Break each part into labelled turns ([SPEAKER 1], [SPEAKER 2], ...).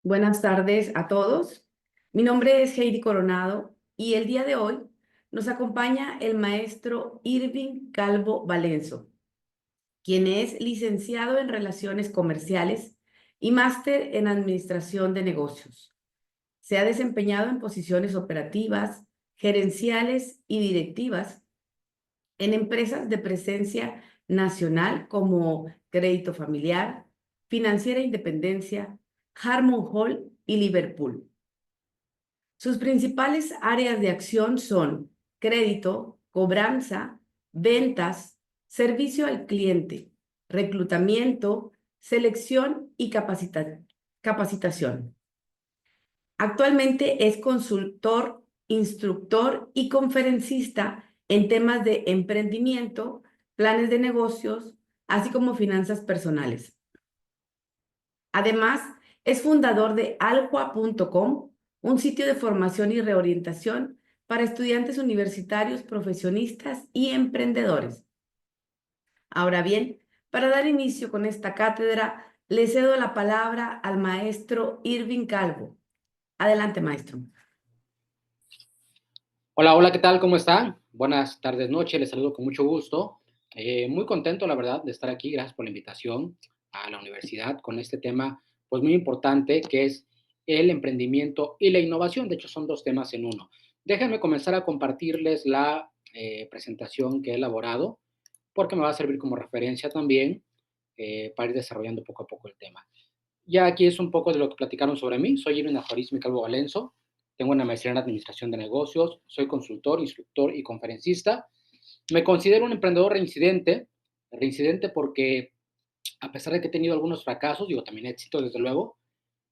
[SPEAKER 1] Buenas tardes a todos. Mi nombre es Heidi Coronado y el día de hoy nos acompaña el maestro Irving Calvo Valenzo, quien es licenciado en Relaciones Comerciales y máster en Administración de Negocios. Se ha desempeñado en posiciones operativas, gerenciales y directivas en empresas de presencia nacional como Crédito Familiar, Financiera Independencia, Harmon Hall y Liverpool. Sus principales áreas de acción son crédito, cobranza, ventas, servicio al cliente, reclutamiento, selección y capacitación. Actualmente es consultor, instructor y conferencista en temas de emprendimiento, planes de negocios, así como finanzas personales. Además, es fundador de alqua.com, un sitio de formación y reorientación para estudiantes universitarios, profesionistas y emprendedores. Ahora bien, para dar inicio con esta cátedra, le cedo la palabra al maestro Irving Calvo. Adelante, maestro.
[SPEAKER 2] Hola, hola, ¿qué tal? ¿Cómo están? Buenas tardes, noches, les saludo con mucho gusto. Muy contento, la verdad, de estar aquí. Gracias por la invitación a la universidad con este tema, pues muy importante, que es el emprendimiento y la innovación. De hecho, son dos temas en uno. Déjenme comenzar a compartirles la presentación que he elaborado, porque me va a servir como referencia también para ir desarrollando poco a poco el tema. Ya aquí es un poco de lo que platicaron sobre mí. Soy Irving Afarismi Calvo Valenzo. Tengo una maestría en Administración de Negocios. Soy consultor, instructor y conferencista. Me considero un emprendedor reincidente porque a pesar de que he tenido algunos fracasos, digo también éxito desde luego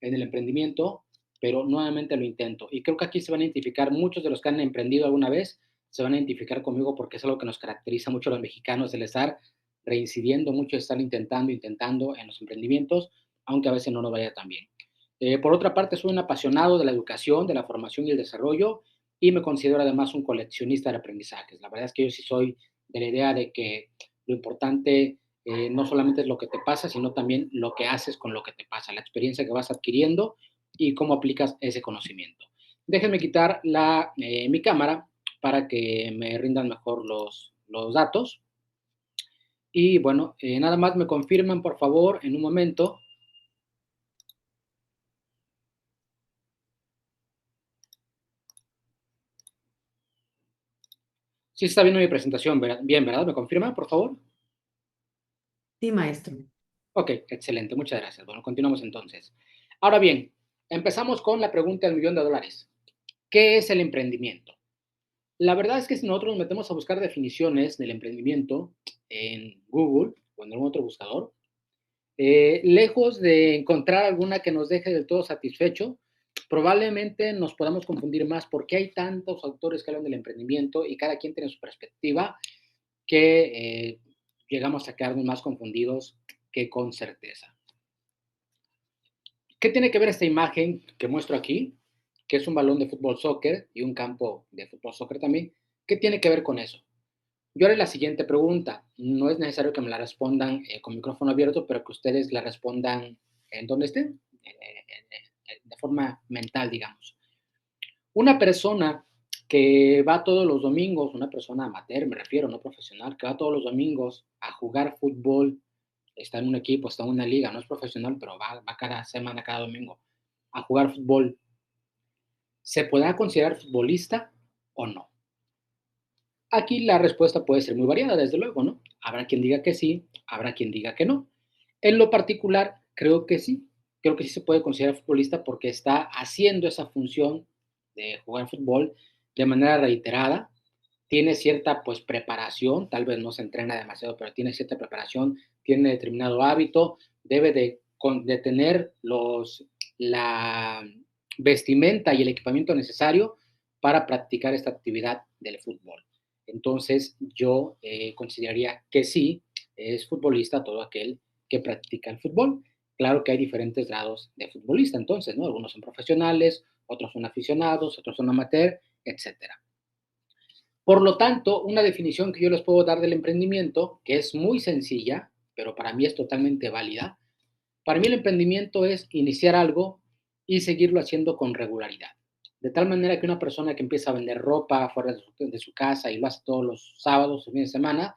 [SPEAKER 2] en el emprendimiento, pero nuevamente lo intento. Y creo que aquí se van a identificar muchos de los que han emprendido alguna vez, se van a identificar conmigo porque es algo que nos caracteriza mucho a los mexicanos, el estar reincidiendo mucho, estar intentando en los emprendimientos, aunque a veces no nos vaya tan bien. Por otra parte, soy un apasionado de la educación, de la formación y el desarrollo, y me considero además un coleccionista de aprendizajes. La verdad es que yo sí soy de la idea de que lo importante no solamente es lo que te pasa, sino también lo que haces con lo que te pasa, la experiencia que vas adquiriendo y cómo aplicas ese conocimiento. Déjenme quitar mi cámara para que me rindan mejor los datos. Y bueno, nada más me confirman, por favor, en un momento. Sí está viendo mi presentación, bien, ¿verdad? ¿Me confirman, por favor?
[SPEAKER 1] Sí, maestro.
[SPEAKER 2] Ok, excelente, muchas gracias. Bueno, continuamos entonces. Ahora bien, empezamos con la pregunta del millón de dólares. ¿Qué es el emprendimiento? La verdad es que si nosotros nos metemos a buscar definiciones del emprendimiento en Google o en algún otro buscador, lejos de encontrar alguna que nos deje del todo satisfecho, probablemente nos podamos confundir más porque hay tantos autores que hablan del emprendimiento y cada quien tiene su perspectiva que llegamos a quedarnos más confundidos que con certeza. ¿Qué tiene que ver esta imagen que muestro aquí? Que es un balón de fútbol soccer y un campo de fútbol soccer también. ¿Qué tiene que ver con eso? Yo haré la siguiente pregunta. No es necesario que me la respondan con micrófono abierto, pero que ustedes la respondan en donde estén, de forma mental, digamos. Una persona que va todos los domingos, una persona amateur, me refiero, no profesional, que va todos los domingos a jugar fútbol, está en un equipo, está en una liga, no es profesional, pero va cada semana, cada domingo a jugar fútbol, ¿se podrá considerar futbolista o no? Aquí la respuesta puede ser muy variada, desde luego, ¿no? Habrá quien diga que sí, habrá quien diga que no. En lo particular, creo que sí se puede considerar futbolista porque está haciendo esa función de jugar fútbol de manera reiterada, tiene cierta pues preparación, tal vez no se entrena demasiado, pero tiene cierta preparación, tiene determinado hábito, debe de tener la vestimenta y el equipamiento necesario para practicar esta actividad del fútbol. Entonces, yo consideraría que sí, es futbolista todo aquel que practica el fútbol. Claro que hay diferentes grados de futbolista, entonces, ¿no? Algunos son profesionales, otros son aficionados, otros son amateur, etcétera. Por lo tanto, una definición que yo les puedo dar del emprendimiento, que es muy sencilla, pero para mí es totalmente válida. Para mí el emprendimiento es iniciar algo y seguirlo haciendo con regularidad. De tal manera que una persona que empieza a vender ropa fuera de su casa y lo hace todos los sábados o fines de semana,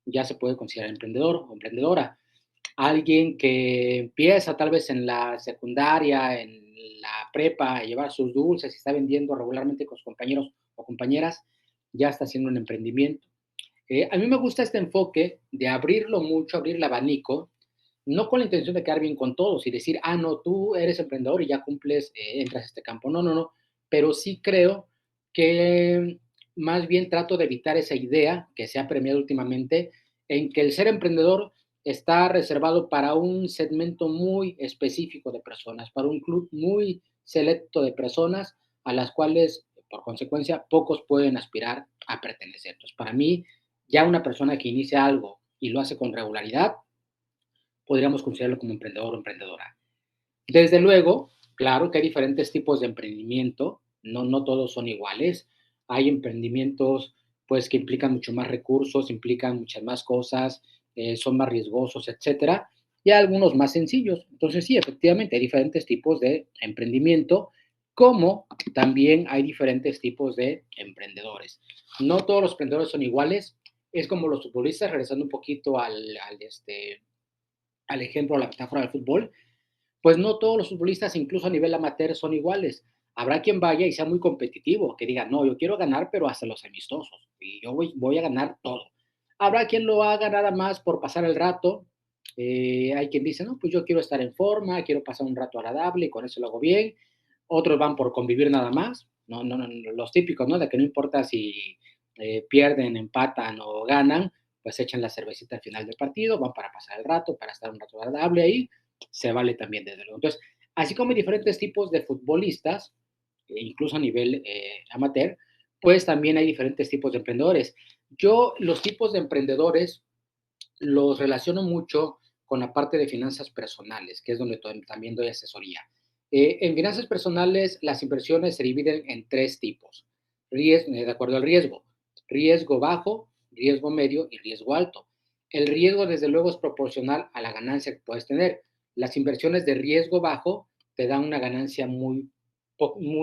[SPEAKER 2] ya se puede considerar emprendedor o emprendedora. Alguien que empieza tal vez en la secundaria, en la prepa, a llevar sus dulces y está vendiendo regularmente con sus compañeros o compañeras, ya está haciendo un emprendimiento. A mí me gusta este enfoque de abrirlo mucho, abrir el abanico, no con la intención de quedar bien con todos y decir, ah, no, tú eres emprendedor y ya cumples, entras a este campo. No, no, no, pero sí creo que más bien trato de evitar esa idea que se ha premiado últimamente en que el ser emprendedor está reservado para un segmento muy específico de personas, para un club muy selecto de personas a las cuales, por consecuencia, pocos pueden aspirar a pertenecer. Entonces, para mí, ya una persona que inicia algo y lo hace con regularidad, podríamos considerarlo como emprendedor o emprendedora. Desde luego, claro que hay diferentes tipos de emprendimiento, no todos son iguales. Hay emprendimientos pues que implican mucho más recursos, implican muchas más cosas, son más riesgosos, etcétera, y hay algunos más sencillos. Entonces sí, efectivamente hay diferentes tipos de emprendimiento, como también hay diferentes tipos de emprendedores. No todos los emprendedores son iguales, es como los futbolistas, regresando un poquito al ejemplo, a la metáfora del fútbol, pues no todos los futbolistas, incluso a nivel amateur, son iguales. Habrá quien vaya y sea muy competitivo, que diga, no, yo quiero ganar, pero hasta los amistosos, y yo voy a ganar todo. Habrá quien lo haga nada más por pasar el rato. Hay quien dice, no, pues yo quiero estar en forma, quiero pasar un rato agradable y con eso lo hago bien. Otros van por convivir nada más, no, los típicos, ¿no? De que no importa si pierden, empatan o ganan, pues echan la cervecita al final del partido, van para pasar el rato, para estar un rato agradable ahí, se vale también desde luego. Entonces, así como hay diferentes tipos de futbolistas, incluso a nivel amateur, pues también hay diferentes tipos de emprendedores. Yo los tipos de emprendedores los relaciono mucho con la parte de finanzas personales, que es donde también doy asesoría. En finanzas personales, las inversiones se dividen en tres tipos, de acuerdo al riesgo. Riesgo bajo, riesgo medio y riesgo alto. El riesgo, desde luego, es proporcional a la ganancia que puedes tener. Las inversiones de riesgo bajo te dan una ganancia muy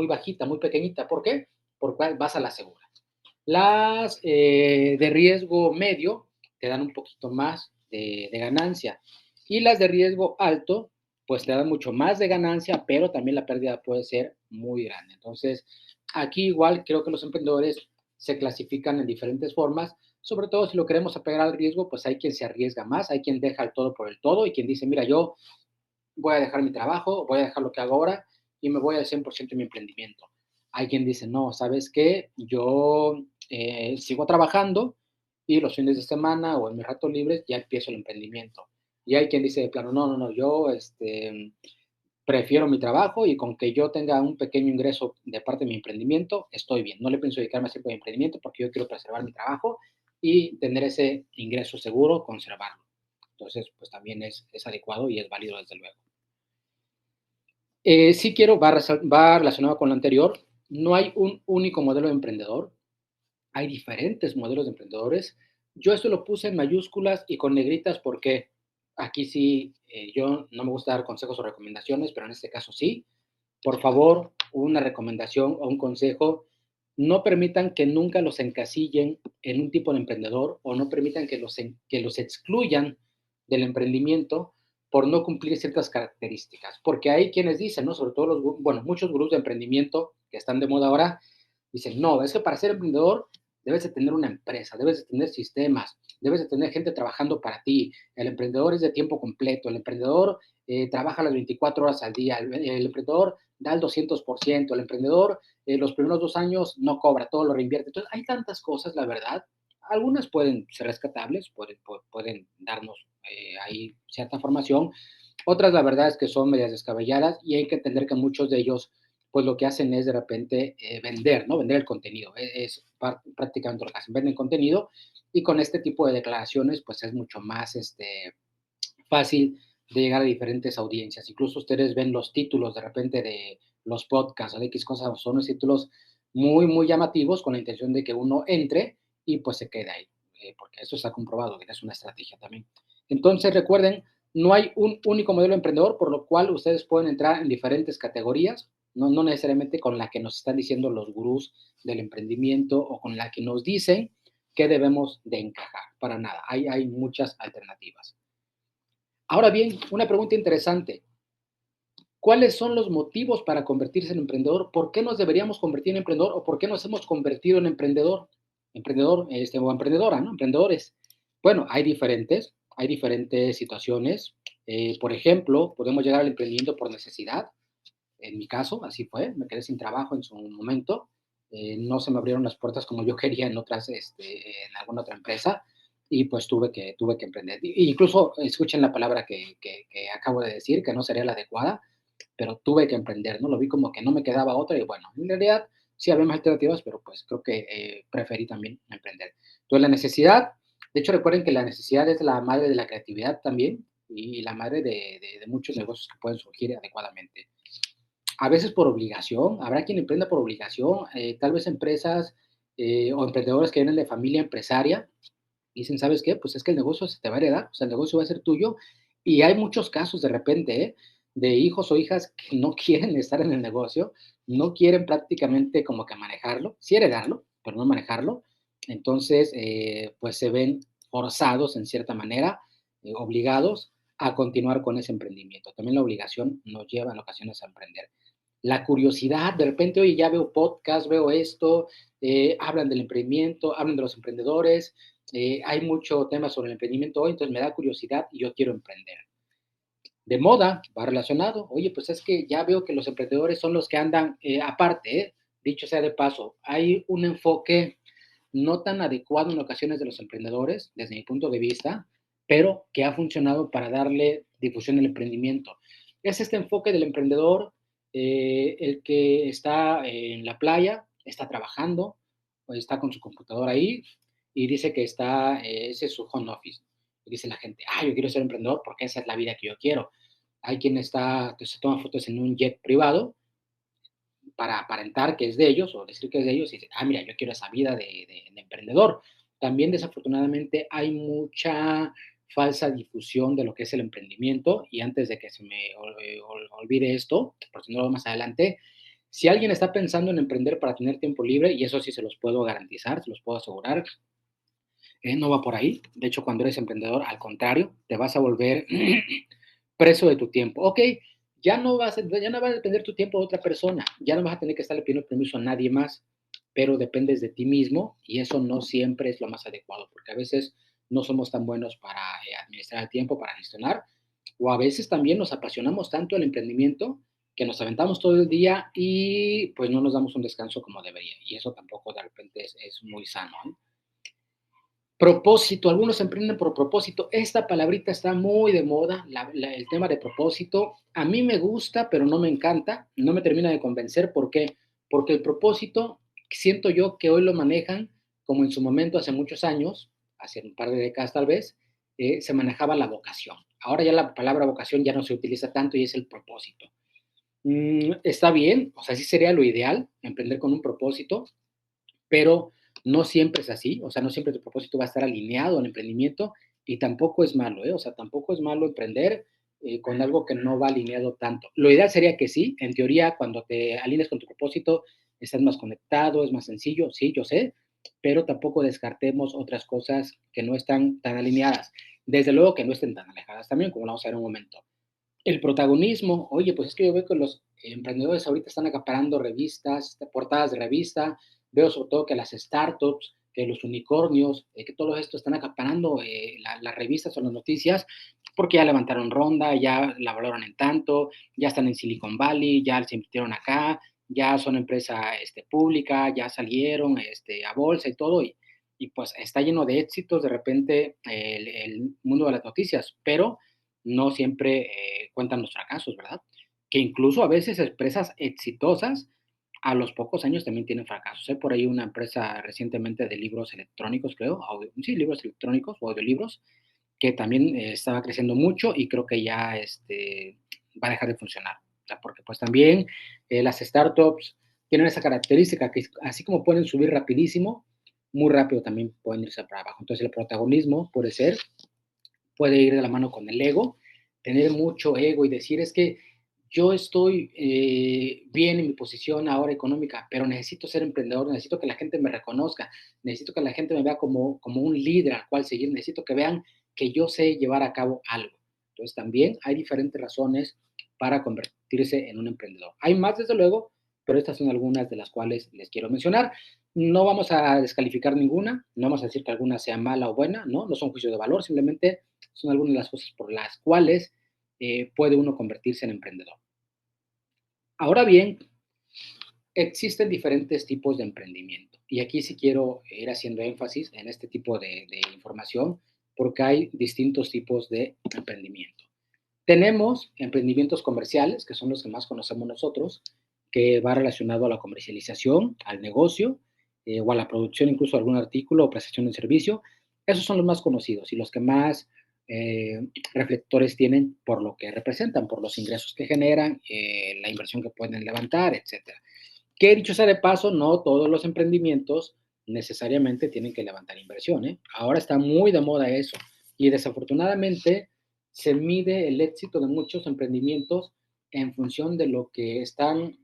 [SPEAKER 2] bajita, muy pequeñita. ¿Por qué? Porque vas a la segura. Las de riesgo medio te dan un poquito más de ganancia y las de riesgo alto pues te dan mucho más de ganancia, pero también la pérdida puede ser muy grande. Entonces, aquí igual creo que los emprendedores se clasifican en diferentes formas, sobre todo si lo queremos apegar al riesgo, pues hay quien se arriesga más, hay quien deja el todo por el todo y quien dice, mira, yo voy a dejar mi trabajo, voy a dejar lo que hago ahora y me voy al 100% en mi emprendimiento. Hay quien dice, no, ¿sabes qué? Yo sigo trabajando y los fines de semana o en mis ratos libres ya empiezo el emprendimiento. Y hay quien dice de plano, no, no, no, yo prefiero mi trabajo y con que yo tenga un pequeño ingreso de parte de mi emprendimiento, estoy bien. No le pienso dedicarme a tiempo de emprendimiento porque yo quiero preservar mi trabajo y tener ese ingreso seguro, conservarlo. Entonces, pues también es adecuado y es válido desde luego. Sí quiero, va relacionado con lo anterior, no hay un único modelo de emprendedor, hay diferentes modelos de emprendedores. Yo esto lo puse en mayúsculas y con negritas porque aquí sí, yo no me gusta dar consejos o recomendaciones, pero en este caso sí. Por favor, una recomendación o un consejo, no permitan que nunca los encasillen en un tipo de emprendedor o no permitan que los excluyan del emprendimiento por no cumplir ciertas características. Porque hay quienes dicen, ¿no? Sobre todo bueno, muchos grupos de emprendimiento que están de moda ahora, dicen, no, es que para ser emprendedor debes de tener una empresa, debes de tener sistemas, debes de tener gente trabajando para ti. El emprendedor es de tiempo completo, el emprendedor trabaja las 24 horas al día, el emprendedor da el 200%, el emprendedor los primeros 2 años no cobra, todo lo reinvierte. Entonces, hay tantas cosas, la verdad. Algunas pueden ser rescatables, pueden darnos ahí cierta formación. Otras, la verdad es que son medias descabelladas y hay que entender que muchos de ellos, pues lo que hacen es de repente vender, ¿no? Vender el contenido. Prácticamente lo que hacen, venden contenido y con este tipo de declaraciones, pues es mucho más fácil de llegar a diferentes audiencias. Incluso ustedes ven los títulos de repente de los podcasts o de X cosas, son los títulos muy, muy llamativos con la intención de que uno entre y pues se quede ahí, porque eso está comprobado, que es una estrategia también. Entonces recuerden, no hay un único modelo emprendedor, por lo cual ustedes pueden entrar en diferentes categorías, no necesariamente con la que nos están diciendo los gurús del emprendimiento o con la que nos dicen que debemos de encajar, para nada, hay muchas alternativas. Ahora bien, una pregunta interesante. ¿Cuáles son los motivos para convertirse en emprendedor? ¿Por qué nos deberíamos convertir en emprendedor o por qué nos hemos convertido en emprendedor? Emprendedor o emprendedora, ¿no? Emprendedores. Bueno, hay diferentes situaciones. Por ejemplo, podemos llegar al emprendimiento por necesidad. En mi caso, así fue. Me quedé sin trabajo en su momento. No se me abrieron las puertas como yo quería en en alguna otra empresa y pues tuve que emprender. Incluso escuchen la palabra que acabo de decir, que no sería la adecuada, pero tuve que emprender, ¿no? Lo vi como que no me quedaba otra y bueno, en realidad sí había más alternativas, pero pues creo que preferí también emprender. Entonces la necesidad, de hecho recuerden que la necesidad es la madre de la creatividad también y la madre de muchos negocios que pueden surgir adecuadamente. A veces por obligación, habrá quien emprenda por obligación, tal vez empresas o emprendedores que vienen de familia empresaria, dicen, ¿sabes qué? Pues es que el negocio se te va a heredar, o sea, el negocio va a ser tuyo. Y hay muchos casos de repente, de hijos o hijas que no quieren estar en el negocio, no quieren prácticamente como que manejarlo, sí heredarlo, pero no manejarlo. Entonces, pues se ven forzados en cierta manera, obligados a continuar con ese emprendimiento. También la obligación nos lleva en ocasiones a emprender. La curiosidad, de repente, oye, ya veo podcast, veo esto, hablan del emprendimiento, hablan de los emprendedores, hay mucho tema sobre el emprendimiento hoy, entonces me da curiosidad y yo quiero emprender. De moda, va relacionado. Oye, pues es que ya veo que los emprendedores son los que andan aparte, dicho sea de paso, hay un enfoque no tan adecuado en ocasiones de los emprendedores, desde mi punto de vista, pero que ha funcionado para darle difusión al emprendimiento. Es este enfoque del emprendedor, el que está en la playa, está trabajando, o está con su computadora ahí y dice que ese es su home office. Y dice la gente, yo quiero ser emprendedor porque esa es la vida que yo quiero. Hay quien que se toma fotos en un jet privado para aparentar que es de ellos o decir que es de ellos y decir, mira, yo quiero esa vida de emprendedor. También desafortunadamente hay mucha falsa difusión de lo que es el emprendimiento y antes de que se me olvide esto, por si no lo más adelante, si alguien está pensando en emprender para tener tiempo libre, y eso sí se los puedo garantizar, se los puedo asegurar, no va por ahí. De hecho, cuando eres emprendedor, al contrario, te vas a volver preso de tu tiempo. Ok, ya no va a depender tu tiempo de otra persona, ya no vas a tener que estarle pidiendo permiso a nadie más, pero dependes de ti mismo y eso no siempre es lo más adecuado, porque a veces no somos tan buenos para administrar el tiempo, para gestionar, o a veces también nos apasionamos tanto el emprendimiento que nos aventamos todo el día y pues no nos damos un descanso como debería. Y eso tampoco de repente es muy sano. Propósito, algunos emprenden por propósito. Esta palabrita está muy de moda, el tema de propósito. A mí me gusta, pero no me encanta, no me termina de convencer. ¿Por qué? Porque el propósito, siento yo que hoy lo manejan como en su momento, hace muchos años, hace un par de décadas tal vez, se manejaba la vocación. Ahora ya la palabra vocación ya no se utiliza tanto y es el propósito. Está bien, o sea, sí sería lo ideal, emprender con un propósito, pero No siempre es así, o sea, no siempre tu propósito va a estar alineado al emprendimiento y tampoco es malo, ¿eh? O sea, tampoco es malo emprender con algo que no va alineado tanto. Lo ideal sería que sí, en teoría, cuando te alineas con tu propósito, estás más conectado, es más sencillo, sí, yo sé, pero tampoco descartemos otras cosas que no están tan alineadas. Desde luego que no estén tan alejadas también, como lo vamos a ver en un momento. El protagonismo, oye, pues es que yo veo que los emprendedores ahorita están acaparando revistas, portadas de revista, veo sobre todo que las startups, que los unicornios, que todo esto están acaparando las revistas o las noticias, porque ya levantaron ronda, ya la valoran en tanto, ya están en Silicon Valley, ya se invirtieron acá, ya son empresa pública, ya salieron a bolsa y todo, y pues está lleno de éxitos de repente el mundo de las noticias, pero no siempre cuentan los fracasos, ¿verdad? Que incluso a veces empresas exitosas a los pocos años también tienen fracasos. Hay por ahí una empresa recientemente de libros electrónicos, creo, sí, libros electrónicos o audiolibros, que también estaba creciendo mucho y creo que ya va a dejar de funcionar. O sea, porque pues también las startups tienen esa característica que así como pueden subir rapidísimo, muy rápido también pueden irse para abajo. Entonces el protagonismo puede ir de la mano con el ego, tener mucho ego y decir es que yo estoy bien en mi posición ahora económica, pero necesito ser emprendedor, necesito que la gente me reconozca, necesito que la gente me vea como un líder al cual seguir, necesito que vean que yo sé llevar a cabo algo. Entonces también hay diferentes razones para convertirse en un emprendedor. Hay más, desde luego, pero estas son algunas de las cuales les quiero mencionar. No vamos a descalificar ninguna, no vamos a decir que alguna sea mala o buena, ¿no? No son juicios de valor, simplemente son algunas de las cosas por las cuales puede uno convertirse en emprendedor. Ahora bien, existen diferentes tipos de emprendimiento y aquí sí quiero ir haciendo énfasis en este tipo de información porque hay distintos tipos de emprendimiento. Tenemos emprendimientos comerciales, que son los que más conocemos nosotros, que va relacionado a la comercialización, al negocio o a la producción incluso de algún artículo o prestación de servicio. Esos son los más conocidos y los que más reflectores tienen por lo que representan, por los ingresos que generan, la inversión que pueden levantar, etcétera. Que dicho sea de paso, no todos los emprendimientos necesariamente tienen que levantar inversión, ¿eh? Ahora está muy de moda eso y desafortunadamente se mide el éxito de muchos emprendimientos en función de lo que están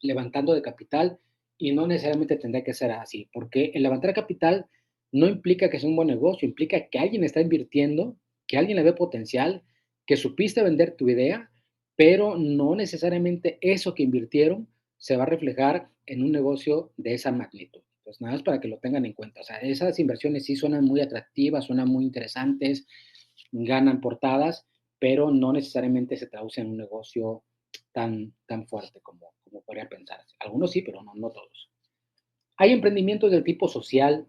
[SPEAKER 2] levantando de capital y no necesariamente tendría que ser así, porque el levantar capital no implica que sea un buen negocio, implica que alguien está invirtiendo, que alguien le ve potencial, que supiste vender tu idea, pero no necesariamente eso que invirtieron se va a reflejar en un negocio de esa magnitud. Pues nada más para que lo tengan en cuenta. O sea, esas inversiones sí suenan muy atractivas, suenan muy interesantes, ganan portadas, pero no necesariamente se traduce en un negocio tan fuerte como podría pensarse. Algunos sí, pero no todos. Hay emprendimientos del tipo social.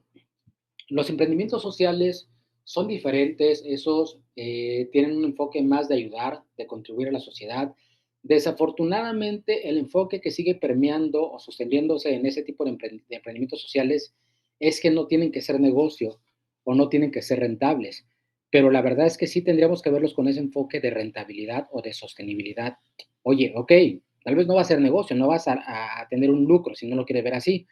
[SPEAKER 2] Los emprendimientos sociales son diferentes, esos tienen un enfoque más de ayudar, de contribuir a la sociedad. Desafortunadamente, el enfoque que sigue permeando o sosteniéndose en ese tipo de emprendimientos sociales es que no tienen que ser negocio o no tienen que ser rentables. Pero la verdad es que sí tendríamos que verlos con ese enfoque de rentabilidad o de sostenibilidad. Oye, ok, tal vez no va a ser negocio, no vas a tener un lucro si no lo quieres ver así,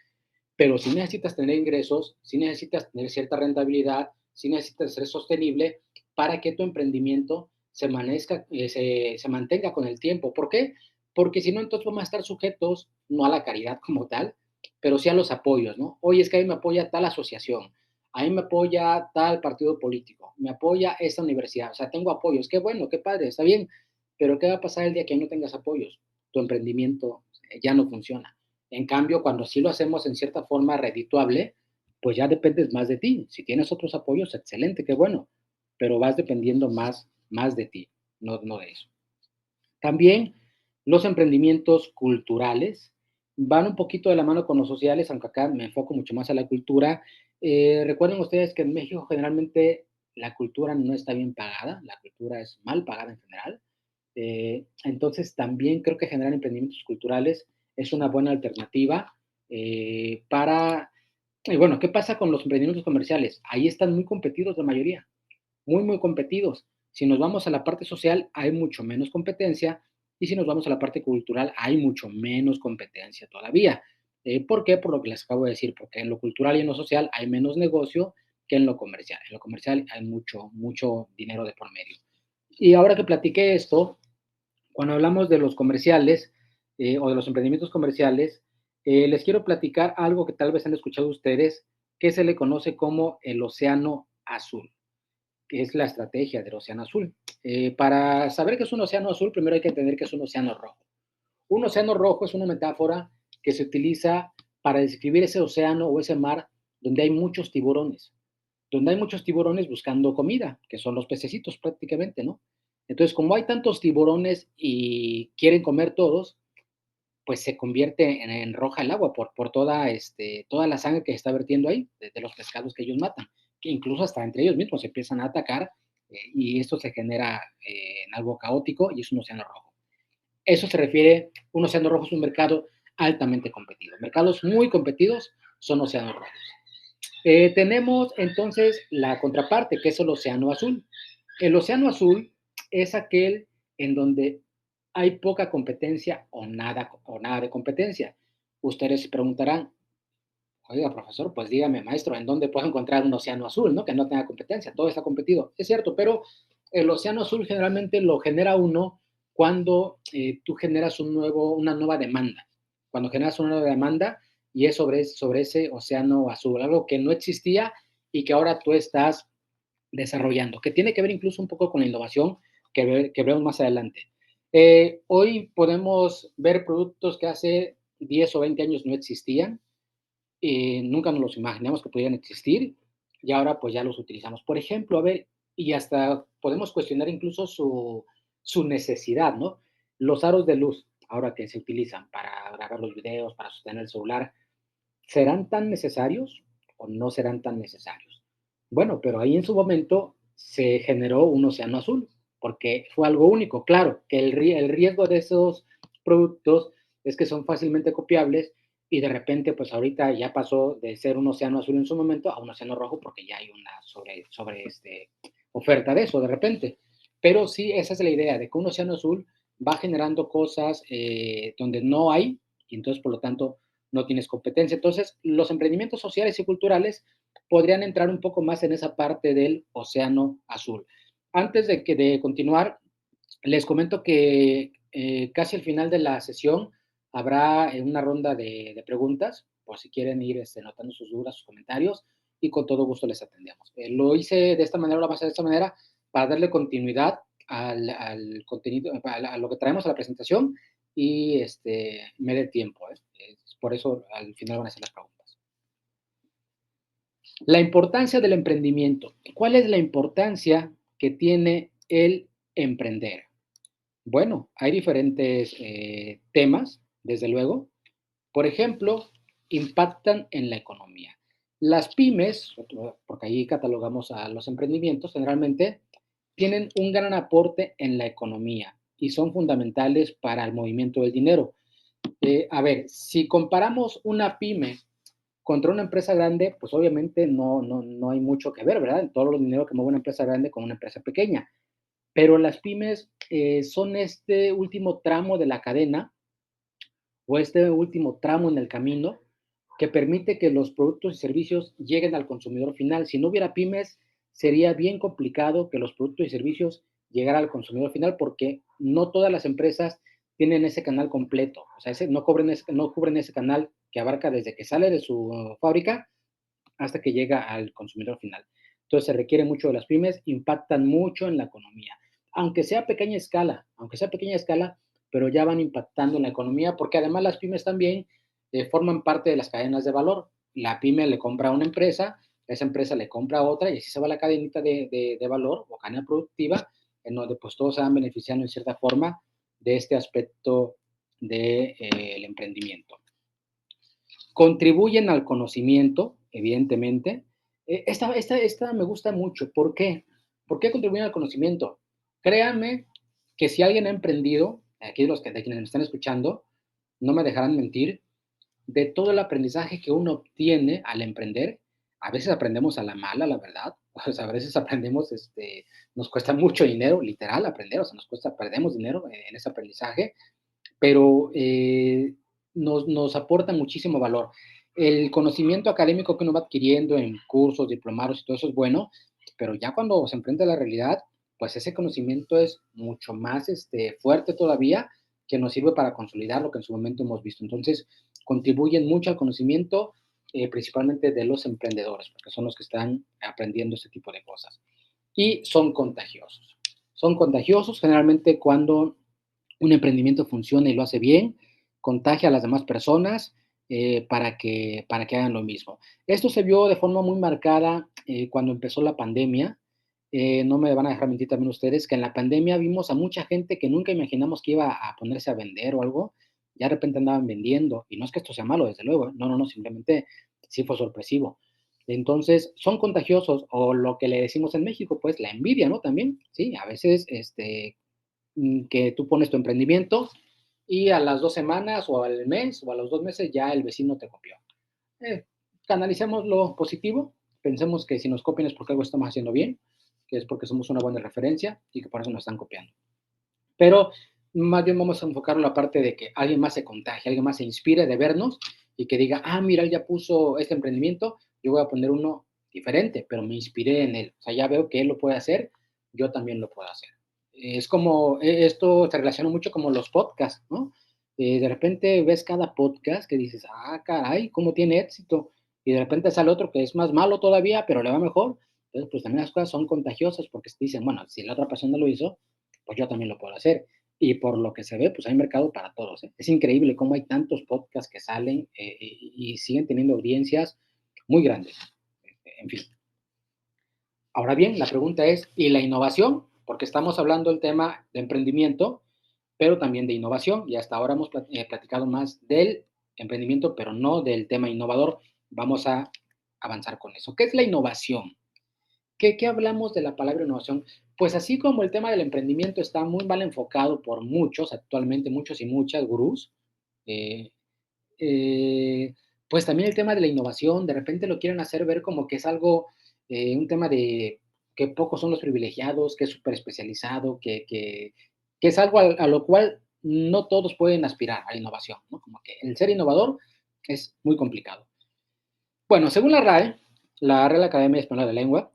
[SPEAKER 2] pero si necesitas tener ingresos, si necesitas tener cierta rentabilidad, si necesitas ser sostenible para que tu emprendimiento se mantenga con el tiempo. ¿Por qué? Porque si no, entonces vamos a estar sujetos no a la caridad como tal, pero sí a los apoyos, ¿no? Oye, es que a mí me apoya tal asociación, a mí me apoya tal partido político, me apoya esta universidad, o sea, tengo apoyos, qué bueno, qué padre, está bien, pero ¿qué va a pasar el día que no tengas apoyos? Tu emprendimiento ya no funciona. En cambio, cuando sí lo hacemos en cierta forma redituable, pues ya dependes más de ti. Si tienes otros apoyos, excelente, qué bueno, pero vas dependiendo más de ti, no de eso. También los emprendimientos culturales van un poquito de la mano con los sociales, aunque acá me enfoco mucho más a la cultura. Recuerden ustedes que en México generalmente la cultura no está bien pagada, la cultura es mal pagada en general. Entonces también creo que generar emprendimientos culturales es una buena alternativa para... Y bueno, ¿qué pasa con los emprendimientos comerciales? Ahí están muy competidos la mayoría, muy competidos. Si nos vamos a la parte social, hay mucho menos competencia y si nos vamos a la parte cultural, hay mucho menos competencia todavía. ¿Por qué? Por lo que les acabo de decir, porque en lo cultural y en lo social hay menos negocio que en lo comercial. En lo comercial hay mucho, mucho dinero de por medio. Y ahora que platiqué esto, cuando hablamos de los comerciales o de los emprendimientos comerciales, les quiero platicar algo que tal vez han escuchado ustedes, que se le conoce como el océano azul, que es la estrategia del océano azul. Para saber qué es un océano azul, primero hay que entender que es un océano rojo. Un océano rojo es una metáfora que se utiliza para describir ese océano o ese mar donde hay muchos tiburones, donde hay muchos tiburones buscando comida, que son los pececitos prácticamente, ¿no? Entonces, como hay tantos tiburones y quieren comer todos, pues se convierte en roja el agua por toda, toda la sangre que se está vertiendo ahí, de los pescados que ellos matan, que incluso hasta entre ellos mismos se empiezan a atacar y esto se genera en algo caótico y es un océano rojo. Eso se refiere, un océano rojo es un mercado altamente competido. Mercados muy competidos son océanos rojos. Tenemos entonces la contraparte, que es el océano azul. El océano azul es aquel en donde hay poca competencia o nada de competencia. Ustedes se preguntarán, oiga, profesor, pues dígame, maestro, ¿en dónde puedo encontrar un océano azul, no? Que no tenga competencia, todo está competido. Es cierto, pero el océano azul generalmente lo genera uno cuando tú generas una nueva demanda. Cuando generas una nueva demanda y es sobre ese océano azul, algo que no existía y que ahora tú estás desarrollando, que tiene que ver incluso un poco con la innovación que vemos más adelante. Hoy podemos ver productos que hace 10 o 20 años no existían, nunca nos los imaginamos que pudieran existir y ahora pues ya los utilizamos. Por ejemplo, a ver, y hasta podemos cuestionar incluso su necesidad, ¿no? Los aros de luz, ahora que se utilizan para grabar los videos, para sostener el celular, ¿serán tan necesarios o no serán tan necesarios? Bueno, pero ahí en su momento se generó un océano azul, porque fue algo único. Claro, que el riesgo de esos productos es que son fácilmente copiables y de repente, pues ahorita ya pasó de ser un océano azul en su momento a un océano rojo porque ya hay una oferta de eso de repente. Pero sí, esa es la idea, de que un océano azul va generando cosas donde no hay y entonces, por lo tanto, no tienes competencia. Entonces, los emprendimientos sociales y culturales podrían entrar un poco más en esa parte del océano azul. Antes de continuar, les comento que casi al final de la sesión habrá una ronda de preguntas, por si quieren ir notando sus dudas, sus comentarios, y con todo gusto les atendemos. Lo hice de esta manera, lo vamos a hacer de esta manera, para darle continuidad al contenido, a lo que traemos a la presentación y me dé tiempo. Por eso al final van a ser las preguntas. La importancia del emprendimiento. ¿Cuál es la importancia que tiene el emprender? Bueno, hay diferentes temas, desde luego. Por ejemplo, impactan en la economía. Las pymes, porque ahí catalogamos a los emprendimientos, generalmente tienen un gran aporte en la economía y son fundamentales para el movimiento del dinero. A ver, si comparamos una pyme contra una empresa grande, pues obviamente no hay mucho que ver, ¿verdad? En todo el dinero que mueve una empresa grande con una empresa pequeña. Pero las pymes son este último tramo de la cadena o este último tramo en el camino que permite que los productos y servicios lleguen al consumidor final. Si no hubiera pymes, sería bien complicado que los productos y servicios llegaran al consumidor final porque no todas las empresas tienen ese canal completo. O sea, no cubren ese canal que abarca desde que sale de su fábrica hasta que llega al consumidor final. Entonces se requiere mucho de las pymes, impactan mucho en la economía, aunque sea pequeña escala, pero ya van impactando en la economía, porque además las pymes también forman parte de las cadenas de valor. La pyme le compra a una empresa, esa empresa le compra a otra y así se va la cadenita de valor o cadena productiva, en donde pues todos se van beneficiando en cierta forma de este aspecto del emprendimiento. Contribuyen al conocimiento, evidentemente. Esta me gusta mucho. ¿Por qué? ¿Por qué contribuyen al conocimiento? Créanme que si alguien ha emprendido, aquí de quienes me están escuchando, no me dejarán mentir, de todo el aprendizaje que uno obtiene al emprender, a veces aprendemos a la mala, la verdad, o sea, a veces aprendemos, nos cuesta mucho dinero, literal, aprender, o sea, perdemos dinero en ese aprendizaje, pero nos aporta muchísimo valor. El conocimiento académico que uno va adquiriendo en cursos, diplomados y todo eso es bueno, pero ya cuando se enfrenta a la realidad, pues ese conocimiento es mucho más fuerte todavía, que nos sirve para consolidar lo que en su momento hemos visto. Entonces, contribuyen mucho al conocimiento, principalmente de los emprendedores, porque son los que están aprendiendo este tipo de cosas. Y son contagiosos. Son contagiosos generalmente cuando un emprendimiento funciona y lo hace bien, contagia a las demás personas para que hagan lo mismo. Esto se vio de forma muy marcada cuando empezó la pandemia. No me van a dejar mentir también ustedes que en la pandemia vimos a mucha gente que nunca imaginamos que iba a ponerse a vender o algo, ya de repente andaban vendiendo. Y no es que esto sea malo, desde luego, no, no, no, simplemente sí fue sorpresivo. Entonces, son contagiosos, o lo que le decimos en México, pues la envidia, ¿no? También, sí, a veces que tú pones tu emprendimiento y a las 2 semanas o al mes o a los 2 meses ya el vecino te copió. Eh, Canalicemos lo positivo, pensemos que si nos copian es porque algo estamos haciendo bien, que es porque somos una buena referencia y que por eso nos están copiando. Pero más bien vamos a enfocarlo a la parte de que alguien más se contagie, alguien más se inspire de vernos y que diga, ah, mira, él ya puso este emprendimiento, yo voy a poner uno diferente, pero me inspiré en él. O sea, ya veo que él lo puede hacer, yo también lo puedo hacer. Es como, esto se relaciona mucho como los podcasts, ¿no? De repente ves cada podcast que dices, ah, caray, cómo tiene éxito. Y de repente sale otro que es más malo todavía, pero le va mejor. Entonces, pues también las cosas son contagiosas porque te dicen, bueno, si la otra persona lo hizo, pues yo también lo puedo hacer. Y por lo que se ve, pues hay mercado para todos, ¿eh? Es increíble cómo hay tantos podcasts que salen y siguen teniendo audiencias muy grandes. En fin. Ahora bien, la pregunta es, ¿y la innovación? Porque estamos hablando del tema de emprendimiento, pero también de innovación. Y hasta ahora hemos platicado más del emprendimiento, pero no del tema innovador. Vamos a avanzar con eso. ¿Qué es la innovación? ¿Qué hablamos de la palabra innovación? Pues así como el tema del emprendimiento está muy mal enfocado por muchos, actualmente muchos y muchas gurús, eh, eh, pues también el tema de la innovación, de repente lo quieren hacer ver como que es algo, un tema de que pocos son los privilegiados, que es súper especializado, que es algo a lo cual no todos pueden aspirar a la innovación, ¿no? Como que el ser innovador es muy complicado. Bueno, según la RAE, la Real Academia Española de la Lengua,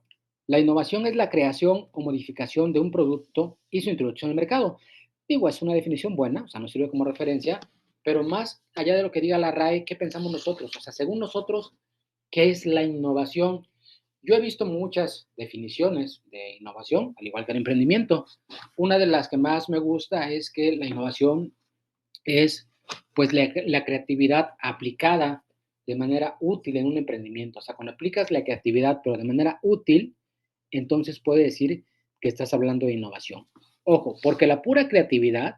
[SPEAKER 2] la innovación es la creación o modificación de un producto y su introducción al mercado. Digo, es una definición buena, o sea, nos sirve como referencia, pero más allá de lo que diga la RAE, ¿qué pensamos nosotros? O sea, según nosotros, ¿qué es la innovación? Yo he visto muchas definiciones de innovación, al igual que el emprendimiento. Una de las que más me gusta es que la innovación es pues la creatividad aplicada de manera útil en un emprendimiento. O sea, cuando aplicas la creatividad, pero de manera útil, entonces puede decir que estás hablando de innovación. Ojo, porque la pura creatividad,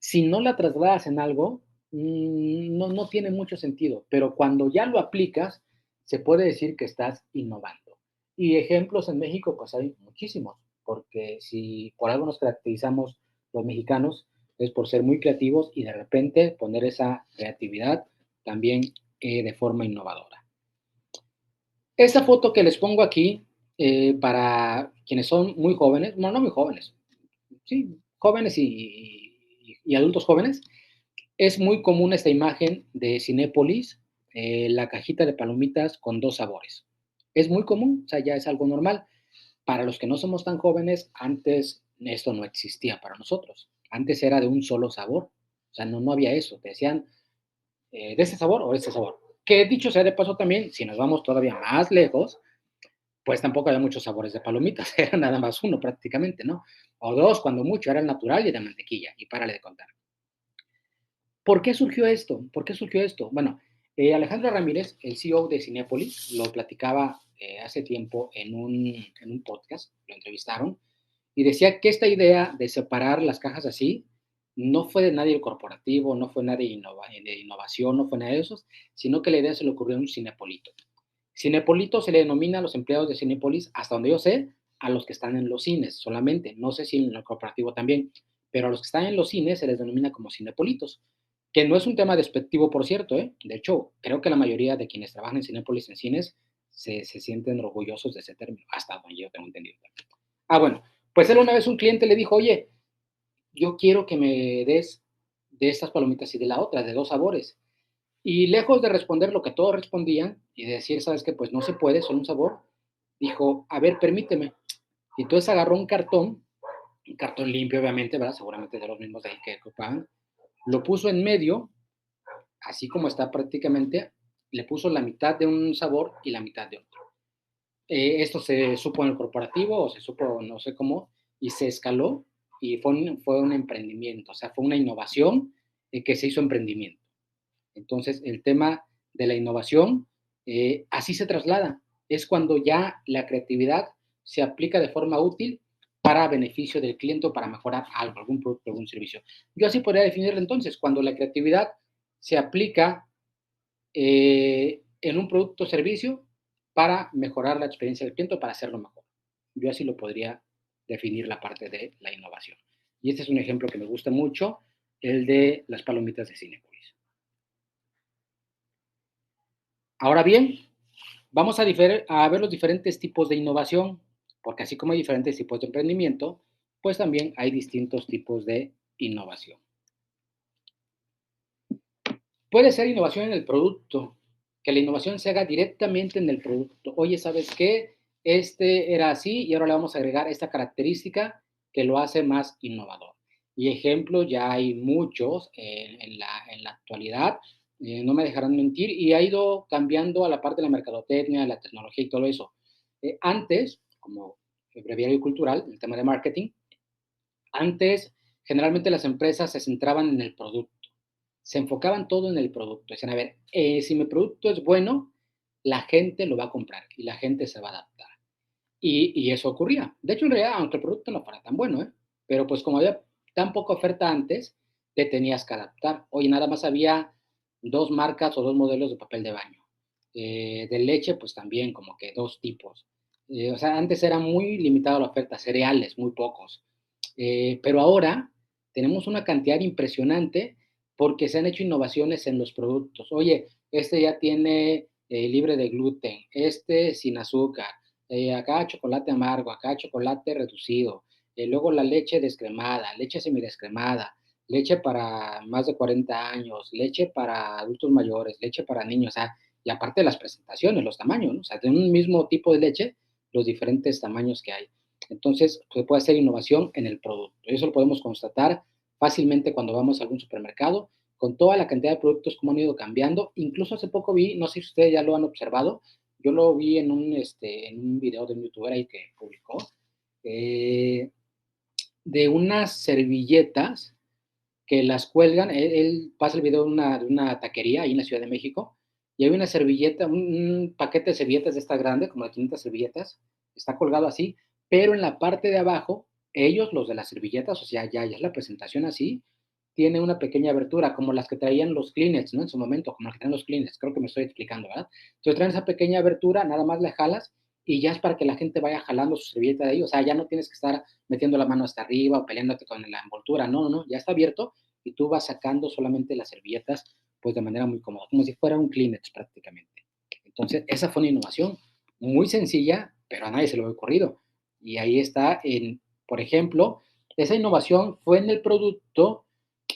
[SPEAKER 2] si no la trasladas en algo, no tiene mucho sentido, pero cuando ya lo aplicas, se puede decir que estás innovando. Y ejemplos en México, pues hay muchísimos, porque si por algo nos caracterizamos los mexicanos, es por ser muy creativos y de repente poner esa creatividad también de forma innovadora. Esta foto que les pongo aquí, para quienes son muy jóvenes, bueno, no muy jóvenes, sí, jóvenes y adultos jóvenes, es muy común esta imagen de Cinépolis, la cajita de palomitas con dos sabores. Es muy común, o sea, ya es algo normal. Para los que no somos tan jóvenes, antes esto no existía para nosotros. Antes era de un solo sabor. O sea, no había eso. Te decían de ese sabor o de ese sabor. Que dicho sea de paso también, si nos vamos todavía más lejos, pues tampoco había muchos sabores de palomitas. Era nada más uno prácticamente, ¿no? O dos, cuando mucho, era el natural y de mantequilla. Y párale de contar. ¿Por qué surgió esto? ¿Por qué surgió esto? Bueno, Alejandro Ramírez, el CEO de Cinépolis, lo platicaba hace tiempo en un podcast, lo entrevistaron, y decía que esta idea de separar las cajas así no fue de nadie el corporativo, no fue nadie de innovación, no fue nadie de esos, sino que la idea se le ocurrió a un cinepolito. Cinepolito se le denomina a los empleados de Cinépolis, hasta donde yo sé, a los que están en los cines solamente, no sé si en el corporativo también, pero a los que están en los cines se les denomina como cinepolitos, que no es un tema despectivo, por cierto, ¿eh? De hecho, creo que la mayoría de quienes trabajan en Cinépolis en cines se sienten orgullosos de ese término, hasta donde yo tengo entendido. Ah, bueno, pues él una vez un cliente le dijo, oye, yo quiero que me des de estas palomitas y de la otra, de dos sabores. Y lejos de responder lo que todos respondían y de decir, ¿sabes qué? Pues no se puede, solo un sabor, dijo, a ver, permíteme. Y entonces agarró un cartón limpio, obviamente, ¿verdad? Seguramente de los mismos de ahí que ocupaban, lo puso en medio, así como está prácticamente, le puso la mitad de un sabor y la mitad de otro. Esto se supo en el corporativo o se supo no sé cómo y se escaló y fue un emprendimiento, o sea, fue una innovación que se hizo emprendimiento. Entonces, el tema de la innovación así se traslada. Es cuando ya la creatividad se aplica de forma útil para beneficio del cliente o para mejorar algo, algún producto, algún servicio. Yo así podría definirlo entonces, cuando la creatividad se aplica en un producto o servicio para mejorar la experiencia del cliente o para hacerlo mejor. Yo así lo podría definir la parte de la innovación. Y este es un ejemplo que me gusta mucho, el de las palomitas de Cinépolis. Ahora bien, vamos a ver los diferentes tipos de innovación, porque así como hay diferentes tipos de emprendimiento, pues también hay distintos tipos de innovación. Puede ser innovación en el producto, que la innovación se haga directamente en el producto. Oye, ¿sabes qué? Este era así y ahora le vamos a agregar esta característica que lo hace más innovador. Y ejemplos ya hay muchos en la actualidad, no me dejarán mentir, y ha ido cambiando a la parte de la mercadotecnia, la tecnología y todo eso. Antes, como el breviario cultural, el tema de marketing, antes generalmente las empresas se centraban en el producto, se enfocaban todo en el producto. Decían, a ver, si mi producto es bueno, la gente lo va a comprar y la gente se va a adaptar. Y eso ocurría. De hecho, en realidad, aunque el producto no fuera tan bueno, ¿eh? Pero pues como había tan poca oferta antes, te tenías que adaptar. Hoy nada más había dos marcas o dos modelos de papel de baño. De leche, pues también como que dos tipos. O sea, antes era muy limitada la oferta, cereales, muy pocos. Pero ahora tenemos una cantidad impresionante porque se han hecho innovaciones en los productos. Oye, este ya tiene libre de gluten, este sin azúcar, acá chocolate amargo, acá chocolate reducido, luego la leche descremada, leche semidescremada, leche para más de 40 años, leche para adultos mayores, leche para niños, o sea, y aparte de las presentaciones, los tamaños, ¿no? O sea, de un mismo tipo de leche, los diferentes tamaños que hay. Entonces, se puede hacer innovación en el producto. Eso lo podemos constatar fácilmente cuando vamos a algún supermercado, con toda la cantidad de productos como han ido cambiando. Incluso hace poco vi, no sé si ustedes ya lo han observado, yo lo vi en un video de un youtuber ahí que publicó, eh, de unas servilletas que las cuelgan, él pasa el video de una taquería ahí en la Ciudad de México, y hay una servilleta, un paquete de servilletas de esta grande, como de 500 servilletas, está colgado así, pero en la parte de abajo, ellos, los de las servilletas, o sea, ya es la presentación así, tiene una pequeña abertura, como las que traían los Kleenex, ¿no? En su momento, como las que traían los Kleenex, creo que me estoy explicando, ¿verdad? Entonces traen esa pequeña abertura, nada más la jalas y ya es para que la gente vaya jalando su servilleta de ahí, o sea, ya no tienes que estar metiendo la mano hasta arriba o peleándote con la envoltura, no, no, ya está abierto y tú vas sacando solamente las servilletas, pues de manera muy cómoda, como si fuera un Kleenex prácticamente. Entonces, esa fue una innovación muy sencilla, pero a nadie se lo había ocurrido. Y ahí está, por ejemplo, esa innovación fue en el producto,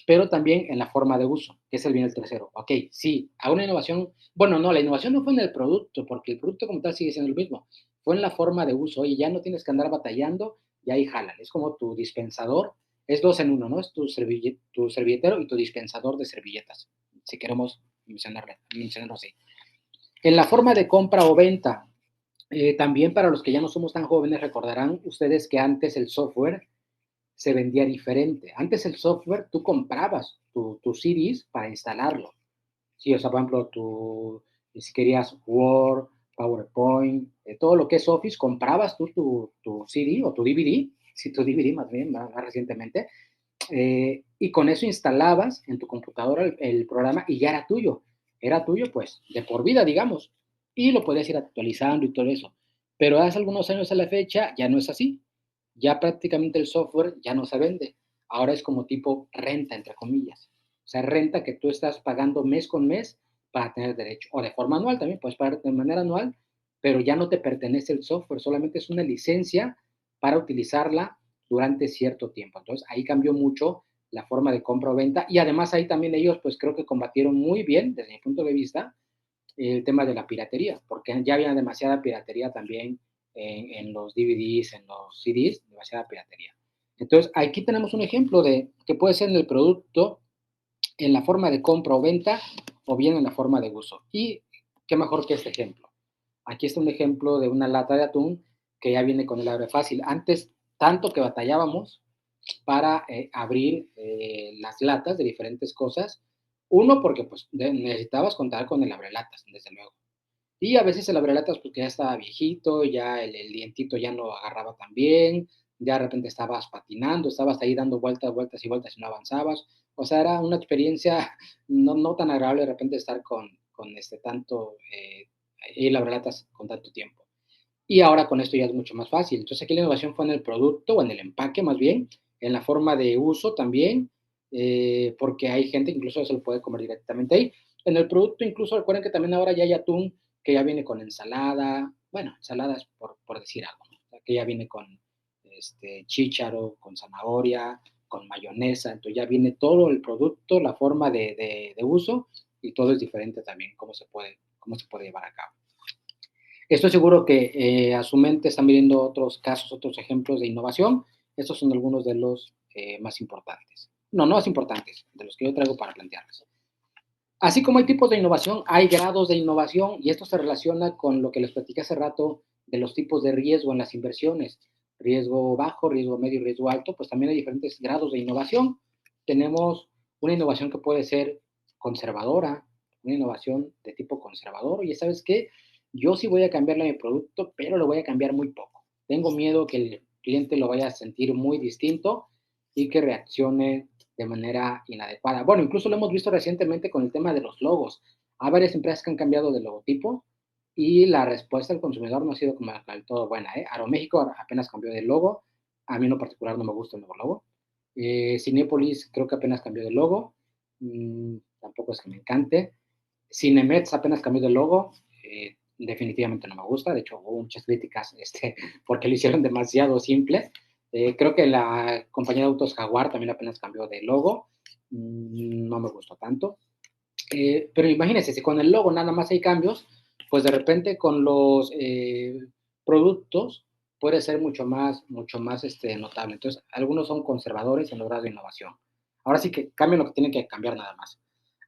[SPEAKER 2] pero también en la forma de uso, que es el bien el tercero. Ok, sí, a una innovación, bueno, no, la innovación no fue en el producto, porque el producto como tal sigue siendo el mismo, fue en la forma de uso. Oye, ya no tienes que andar batallando y ahí jala. Es como tu dispensador, es dos en uno, ¿no? Es tu servilletero y tu dispensador de servilletas, si queremos mencionarlo así. En la forma de compra o venta, también para los que ya no somos tan jóvenes, recordarán ustedes que antes el software se vendía diferente. Antes el software, tú comprabas tus CDs para instalarlo. Sí, o sea, por ejemplo, si querías Word, PowerPoint, todo lo que es Office, comprabas tú tu CD o tu DVD, sí, tu DVD más bien, más recientemente, y con eso instalabas en tu computadora el programa y ya era tuyo. Era tuyo, pues, de por vida, digamos. Y lo podías ir actualizando y todo eso. Pero hace algunos años a la fecha ya no es así. Ya prácticamente el software ya no se vende. Ahora es como tipo renta, entre comillas. O sea, renta que tú estás pagando mes con mes para tener derecho. O de forma anual también, puedes pagar de manera anual, pero ya no te pertenece el software, solamente es una licencia para utilizarla durante cierto tiempo. Entonces, ahí cambió mucho la forma de compra o venta, y además ahí también ellos pues creo que combatieron muy bien, desde mi punto de vista, el tema de la piratería, porque ya había demasiada piratería también en los DVDs, en los CDs, demasiada piratería. Entonces, aquí tenemos un ejemplo de que puede ser en el producto, en la forma de compra o venta, o bien en la forma de uso. Y qué mejor que este ejemplo. Aquí está un ejemplo de una lata de atún que ya viene con el abre fácil. Antes, tanto que batallábamos para abrir las latas de diferentes cosas. Uno, porque pues necesitabas contar con el abrelatas, desde luego. Y a veces el abrelatas porque ya estaba viejito, ya el dientito ya no agarraba tan bien, ya de repente estabas patinando, estabas ahí dando vueltas, vueltas y vueltas y no avanzabas. O sea, era una experiencia no tan agradable de repente estar con tanto, el abrelatas con tanto tiempo. Y ahora con esto ya es mucho más fácil. Entonces aquí la innovación fue en el producto o en el empaque más bien, en la forma de uso también, porque hay gente que incluso se lo puede comer directamente ahí. En el producto incluso recuerden que también ahora ya hay atún que ya viene con ensalada, bueno, ensaladas por decir algo, ¿no? O sea, que ya viene con chícharo, con zanahoria, con mayonesa, entonces ya viene todo el producto, la forma de uso y todo es diferente también, cómo se puede llevar a cabo. Estoy seguro que a su mente están viendo otros casos, otros ejemplos de innovación. Estos son algunos de los más importantes. No más importantes, de los que yo traigo para plantearles. Así como hay tipos de innovación, hay grados de innovación y esto se relaciona con lo que les platiqué hace rato de los tipos de riesgo en las inversiones. Riesgo bajo, riesgo medio y riesgo alto, pues también hay diferentes grados de innovación. Tenemos una innovación que puede ser conservadora, una innovación de tipo conservador. Y ¿sabes qué? Yo sí voy a cambiarle a mi producto, pero lo voy a cambiar muy poco. Tengo miedo que el cliente lo vaya a sentir muy distinto y que reaccione de manera inadecuada. Bueno, incluso lo hemos visto recientemente con el tema de los logos. Hay varias empresas que han cambiado de logotipo y la respuesta del consumidor no ha sido como del todo buena. Aeroméxico apenas cambió de logo. A mí en lo particular no me gusta el nuevo logo. Cinépolis creo que apenas cambió de logo. Tampoco es que me encante. Cinemex apenas cambió de logo. Definitivamente no me gusta. De hecho, hubo muchas críticas porque lo hicieron demasiado simple. Creo que la compañía de autos Jaguar también apenas cambió de logo. No me gustó tanto. Pero imagínense, si con el logo nada más hay cambios, pues de repente con los productos puede ser mucho más notable. Entonces, algunos son conservadores en lograr de innovación. Ahora sí que cambian lo que tienen que cambiar nada más.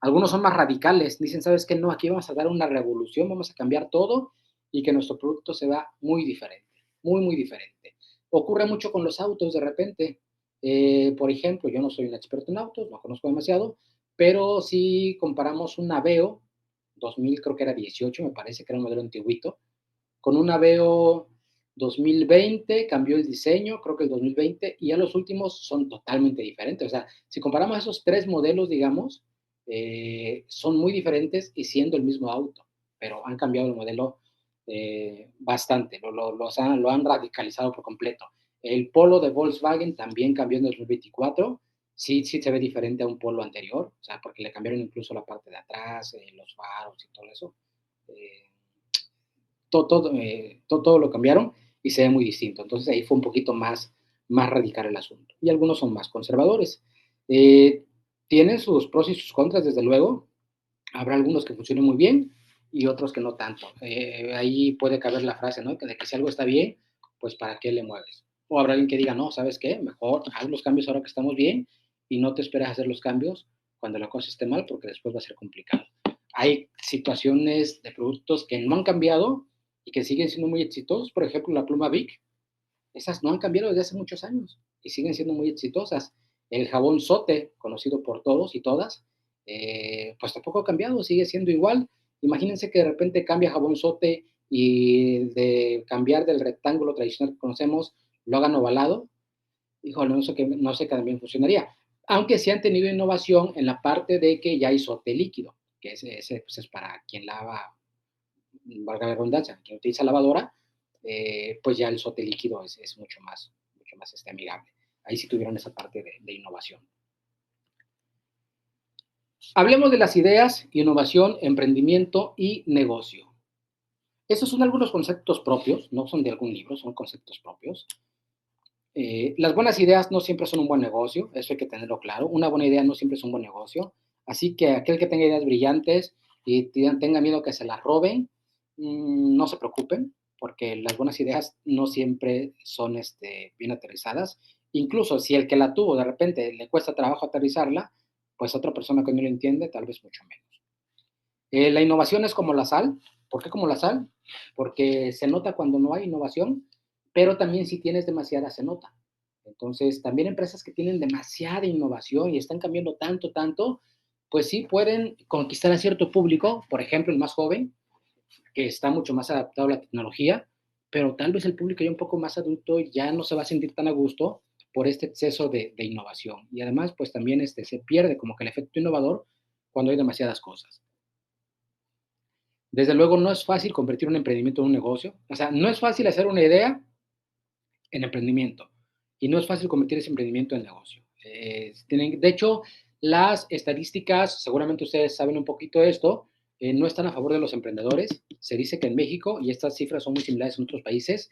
[SPEAKER 2] Algunos son más radicales, dicen, ¿sabes qué? No, aquí vamos a dar una revolución, vamos a cambiar todo y que nuestro producto se va muy diferente, muy, muy diferente. Ocurre mucho con los autos de repente. Por ejemplo, yo no soy un experto en autos, no conozco demasiado, pero si comparamos un Aveo 2000, creo que era 18, me parece que era un modelo antiguito, con un Aveo 2020, cambió el diseño, creo que el 2020, y ya los últimos son totalmente diferentes. O sea, si comparamos esos tres modelos, digamos, son muy diferentes y siendo el mismo auto, pero han cambiado el modelo bastante, lo han radicalizado por completo. El Polo de Volkswagen también cambió en 2024, sí se ve diferente a un Polo anterior, o sea, porque le cambiaron incluso la parte de atrás, los faros y todo eso. Eh, todo lo cambiaron y se ve muy distinto. Entonces ahí fue un poquito más radical el asunto. Y algunos son más conservadores. Eh, Tienen sus pros y sus contras, desde luego. Habrá algunos que funcionen muy bien y otros que no tanto. Ahí puede caber la frase, ¿no? De que si algo está bien, pues ¿para qué le mueves? O habrá alguien que diga, no, ¿sabes qué? Mejor haz los cambios ahora que estamos bien y no te esperes a hacer los cambios cuando la cosa esté mal porque después va a ser complicado. Hay situaciones de productos que no han cambiado y que siguen siendo muy exitosos. Por ejemplo, la pluma Bic. Esas no han cambiado desde hace muchos años y siguen siendo muy exitosas. El jabón Sote, conocido por todos y todas, pues tampoco ha cambiado, sigue siendo igual. Imagínense que de repente cambia jabón Sote y de cambiar del rectángulo tradicional que conocemos, lo hagan ovalado. Híjole, no sé que también funcionaría. Aunque sí han tenido innovación en la parte de que ya hay Sote líquido, que ese pues es para quien lava, valga la redundancia, quien utiliza lavadora, pues ya el Sote líquido es mucho más amigable. Ahí sí tuvieron esa parte de innovación. Hablemos de las ideas, innovación, emprendimiento y negocio. Esos son algunos conceptos propios, no son de algún libro, son conceptos propios. Las buenas ideas no siempre son un buen negocio, eso hay que tenerlo claro. Una buena idea no siempre es un buen negocio. Así que aquel que tenga ideas brillantes y tenga miedo que se las roben, no se preocupen, porque las buenas ideas no siempre son bien aterrizadas. Incluso si el que la tuvo de repente le cuesta trabajo aterrizarla, pues otra persona que no lo entiende, tal vez mucho menos. La innovación es como la sal. ¿Por qué como la sal? Porque se nota cuando no hay innovación, pero también si tienes demasiada se nota. Entonces, también empresas que tienen demasiada innovación y están cambiando tanto, tanto, pues sí pueden conquistar a cierto público, por ejemplo, el más joven, que está mucho más adaptado a la tecnología, pero tal vez el público ya un poco más adulto ya no se va a sentir tan a gusto por este exceso de innovación. Y además, pues también se pierde como que el efecto innovador cuando hay demasiadas cosas. Desde luego no es fácil convertir un emprendimiento en un negocio. O sea, no es fácil hacer una idea en emprendimiento y no es fácil convertir ese emprendimiento en negocio. De hecho, las estadísticas, seguramente ustedes saben un poquito de esto, no están a favor de los emprendedores. Se dice que en México, y estas cifras son muy similares en otros países,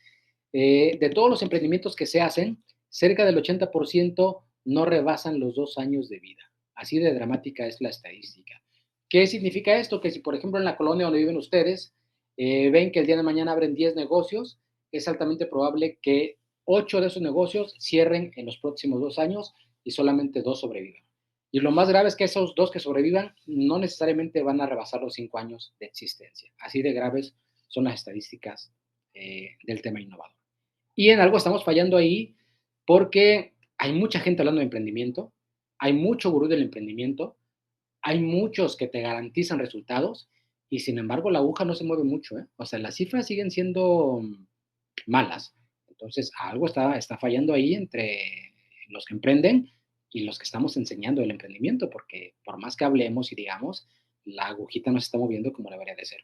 [SPEAKER 2] de todos los emprendimientos que se hacen, cerca del 80% no rebasan los 2 años de vida. Así de dramática es la estadística. ¿Qué significa esto? Que si, por ejemplo, en la colonia donde viven ustedes, ven que el día de mañana abren 10 negocios, es altamente probable que 8 de esos negocios cierren en los próximos 2 años y solamente 2 sobrevivan. Y lo más grave es que esos 2 que sobrevivan no necesariamente van a rebasar los 5 años de existencia. Así de graves son las estadísticas del tema innovador. Y en algo estamos fallando ahí porque hay mucha gente hablando de emprendimiento, hay mucho gurú del emprendimiento, hay muchos que te garantizan resultados y sin embargo la aguja no se mueve mucho, ¿eh? O sea, las cifras siguen siendo malas. Entonces, algo está fallando ahí entre los que emprenden y los que estamos enseñando el emprendimiento, porque por más que hablemos y digamos, la agujita no se está moviendo como debería de ser.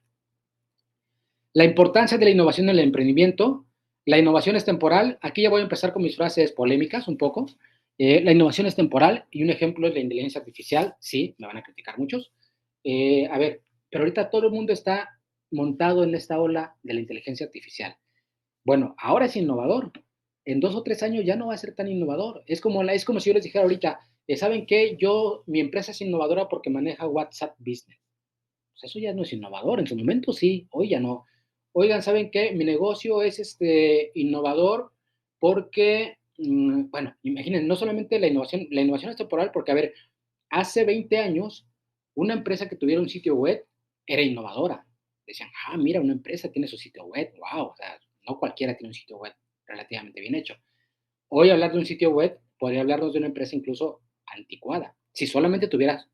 [SPEAKER 2] La importancia de la innovación en el emprendimiento. La innovación es temporal. Aquí ya voy a empezar con mis frases polémicas un poco. La innovación es temporal y un ejemplo es la inteligencia artificial. Sí, me van a criticar muchos. A ver, pero ahorita todo el mundo está montado en esta ola de la inteligencia artificial. Bueno, ahora es innovador. En 2 o 3 años ya no va a ser tan innovador. Es como si yo les dijera ahorita, ¿saben qué? Mi empresa es innovadora porque maneja WhatsApp Business. Pues eso ya no es innovador. En su momento sí, hoy ya no. Oigan, ¿saben qué? Mi negocio es innovador porque, bueno, imaginen, no solamente la innovación es temporal porque, a ver, hace 20 años, una empresa que tuviera un sitio web era innovadora. Decían, mira, una empresa tiene su sitio web, wow, o sea, no cualquiera tiene un sitio web relativamente bien hecho. Hoy hablar de un sitio web podría hablarnos de una empresa incluso anticuada, si solamente tuvieras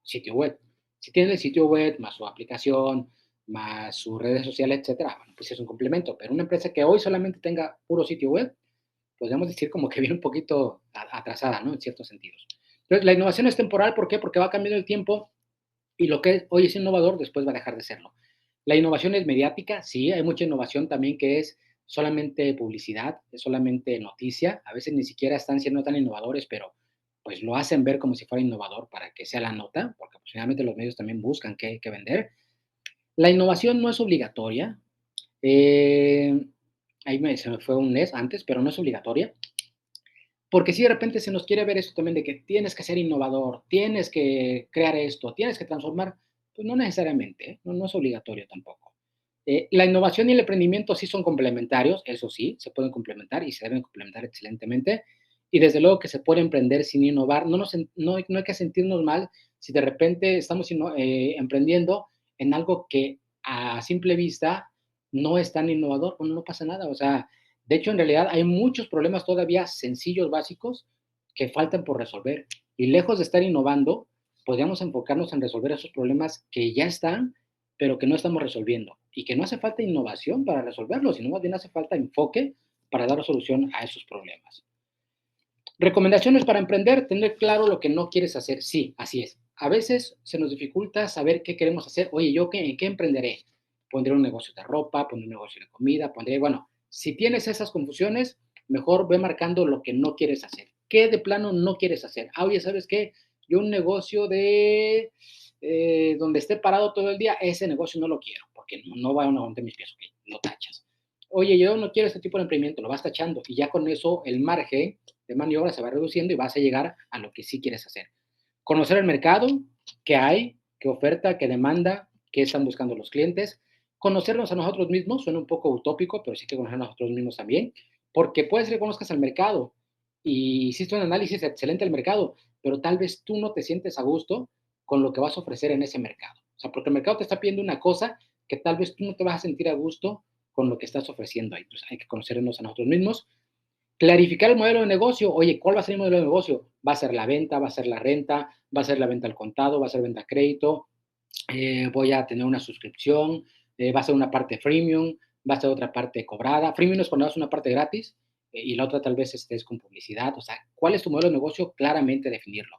[SPEAKER 2] sitio web. Si tiene el sitio web, más su aplicación, más sus redes sociales, etcétera, bueno, pues es un complemento. Pero una empresa que hoy solamente tenga puro sitio web, podríamos decir como que viene un poquito atrasada, ¿no? En ciertos sentidos. Entonces, la innovación es temporal, ¿por qué? Porque va cambiando el tiempo y lo que hoy es innovador, después va a dejar de serlo. La innovación es mediática, sí, hay mucha innovación también que es solamente publicidad, es solamente noticia, a veces ni siquiera están siendo tan innovadores, pero pues lo hacen ver como si fuera innovador para que sea la nota, porque pues, finalmente los medios también buscan qué vender. La innovación no es obligatoria, eh, se me fue un mes antes, pero no es obligatoria. Porque si de repente se nos quiere ver eso también de que tienes que ser innovador, tienes que crear esto, tienes que transformar, pues no necesariamente, ¿eh? No es obligatorio tampoco. La innovación y el emprendimiento sí son complementarios, eso sí, se pueden complementar y se deben complementar excelentemente. Y desde luego que se puede emprender sin innovar. No hay que sentirnos mal si de repente estamos emprendiendo en algo que a simple vista no es tan innovador, bueno, no pasa nada. O sea, de hecho, en realidad hay muchos problemas todavía sencillos, básicos, que faltan por resolver. Y lejos de estar innovando, podríamos enfocarnos en resolver esos problemas que ya están, pero que no estamos resolviendo. Y que no hace falta innovación para resolverlos, sino más bien hace falta enfoque para dar solución a esos problemas. Recomendaciones para emprender, tener claro lo que no quieres hacer. Sí, así es. A veces se nos dificulta saber qué queremos hacer. Oye, ¿yo en qué emprenderé? Pondré un negocio de ropa, pondré un negocio de comida, bueno, si tienes esas confusiones, mejor ve marcando lo que no quieres hacer. ¿Qué de plano no quieres hacer? Oye, ¿sabes qué? Yo un negocio de donde esté parado todo el día, ese negocio no lo quiero, porque no va a aguantar mis pies, ok, lo tachas. oye, yo no quiero este tipo de emprendimiento, lo vas tachando y ya con eso el margen de maniobra se va reduciendo y vas a llegar a lo que sí quieres hacer. Conocer el mercado, qué hay, qué oferta, qué demanda, qué están buscando los clientes. Conocernos a nosotros mismos, suena un poco utópico, pero sí que conocer a nosotros mismos también, porque puedes que conozcas el mercado y hiciste un análisis excelente del mercado, pero tal vez tú no te sientes a gusto con lo que vas a ofrecer en ese mercado. O sea, porque el mercado te está pidiendo una cosa que tal vez tú no te vas a sentir a gusto con lo que estás ofreciendo ahí. Entonces hay que conocernos a nosotros mismos. Clarificar el modelo de negocio. Oye, ¿cuál va a ser el modelo de negocio? ¿Va a ser la venta? ¿Va a ser la renta? ¿Va a ser la venta al contado? ¿Va a ser venta a crédito? ¿Voy a tener una suscripción? ¿Va a ser una parte freemium? ¿Va a ser otra parte cobrada? Freemium es cuando das una parte gratis y la otra tal vez estés con publicidad. O sea, ¿cuál es tu modelo de negocio? Claramente definirlo.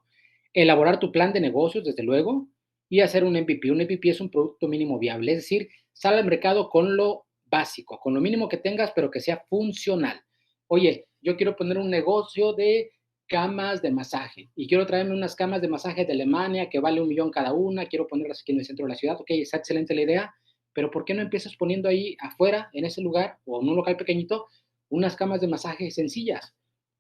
[SPEAKER 2] Elaborar tu plan de negocios, desde luego, y hacer un MVP. Un MVP es un producto mínimo viable, es decir, sale al mercado con lo básico, con lo mínimo que tengas, pero que sea funcional. Oye, yo quiero poner un negocio de camas de masaje y quiero traerme unas camas de masaje de Alemania que vale 1 millón cada una, quiero ponerlas aquí en el centro de la ciudad. Ok, está excelente la idea, pero ¿por qué no empiezas poniendo ahí afuera, en ese lugar o en un local pequeñito, unas camas de masaje sencillas?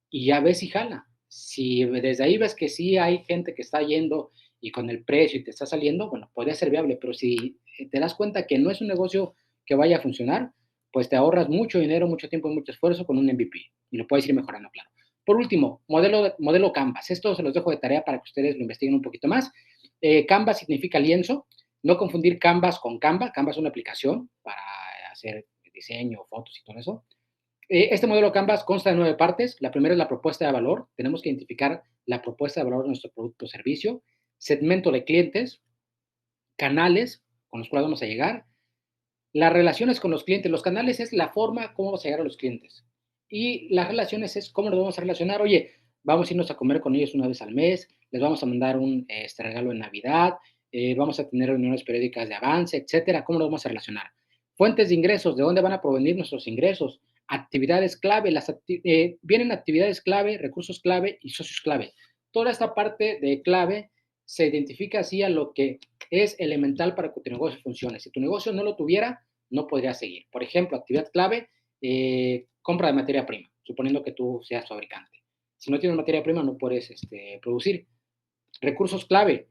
[SPEAKER 2] Y ya ves si jala. Si desde ahí ves que sí hay gente que está yendo y con el precio y te está saliendo, bueno, podría ser viable, pero si te das cuenta que no es un negocio que vaya a funcionar, pues te ahorras mucho dinero, mucho tiempo y mucho esfuerzo con un MVP y lo puedes ir mejorando, claro. Por último, modelo Canvas. Esto se los dejo de tarea para que ustedes lo investiguen un poquito más. Canvas significa lienzo. No confundir Canvas con Canva. Canva es una aplicación para hacer diseño, fotos y todo eso. Este modelo Canvas consta de 9 partes. La primera es la propuesta de valor. Tenemos que identificar la propuesta de valor de nuestro producto o servicio. Segmento de clientes, canales con los cuales vamos a llegar, las relaciones con los clientes. Los canales es la forma cómo vamos a llegar a los clientes. Y las relaciones es cómo nos vamos a relacionar. Oye, vamos a irnos a comer con ellos una vez al mes, les vamos a mandar un regalo en Navidad, vamos a tener reuniones periódicas de avance, etcétera. ¿Cómo nos vamos a relacionar? Fuentes de ingresos, ¿de dónde van a provenir nuestros ingresos? Actividades clave, vienen actividades clave, recursos clave y socios clave. Toda esta parte de clave se identifica así a lo que es elemental para que tu negocio funcione. Si tu negocio no lo tuviera, no podría seguir. Por ejemplo, actividad clave, compra de materia prima, suponiendo que tú seas fabricante. Si no tienes materia prima, no puedes producir. Recursos clave,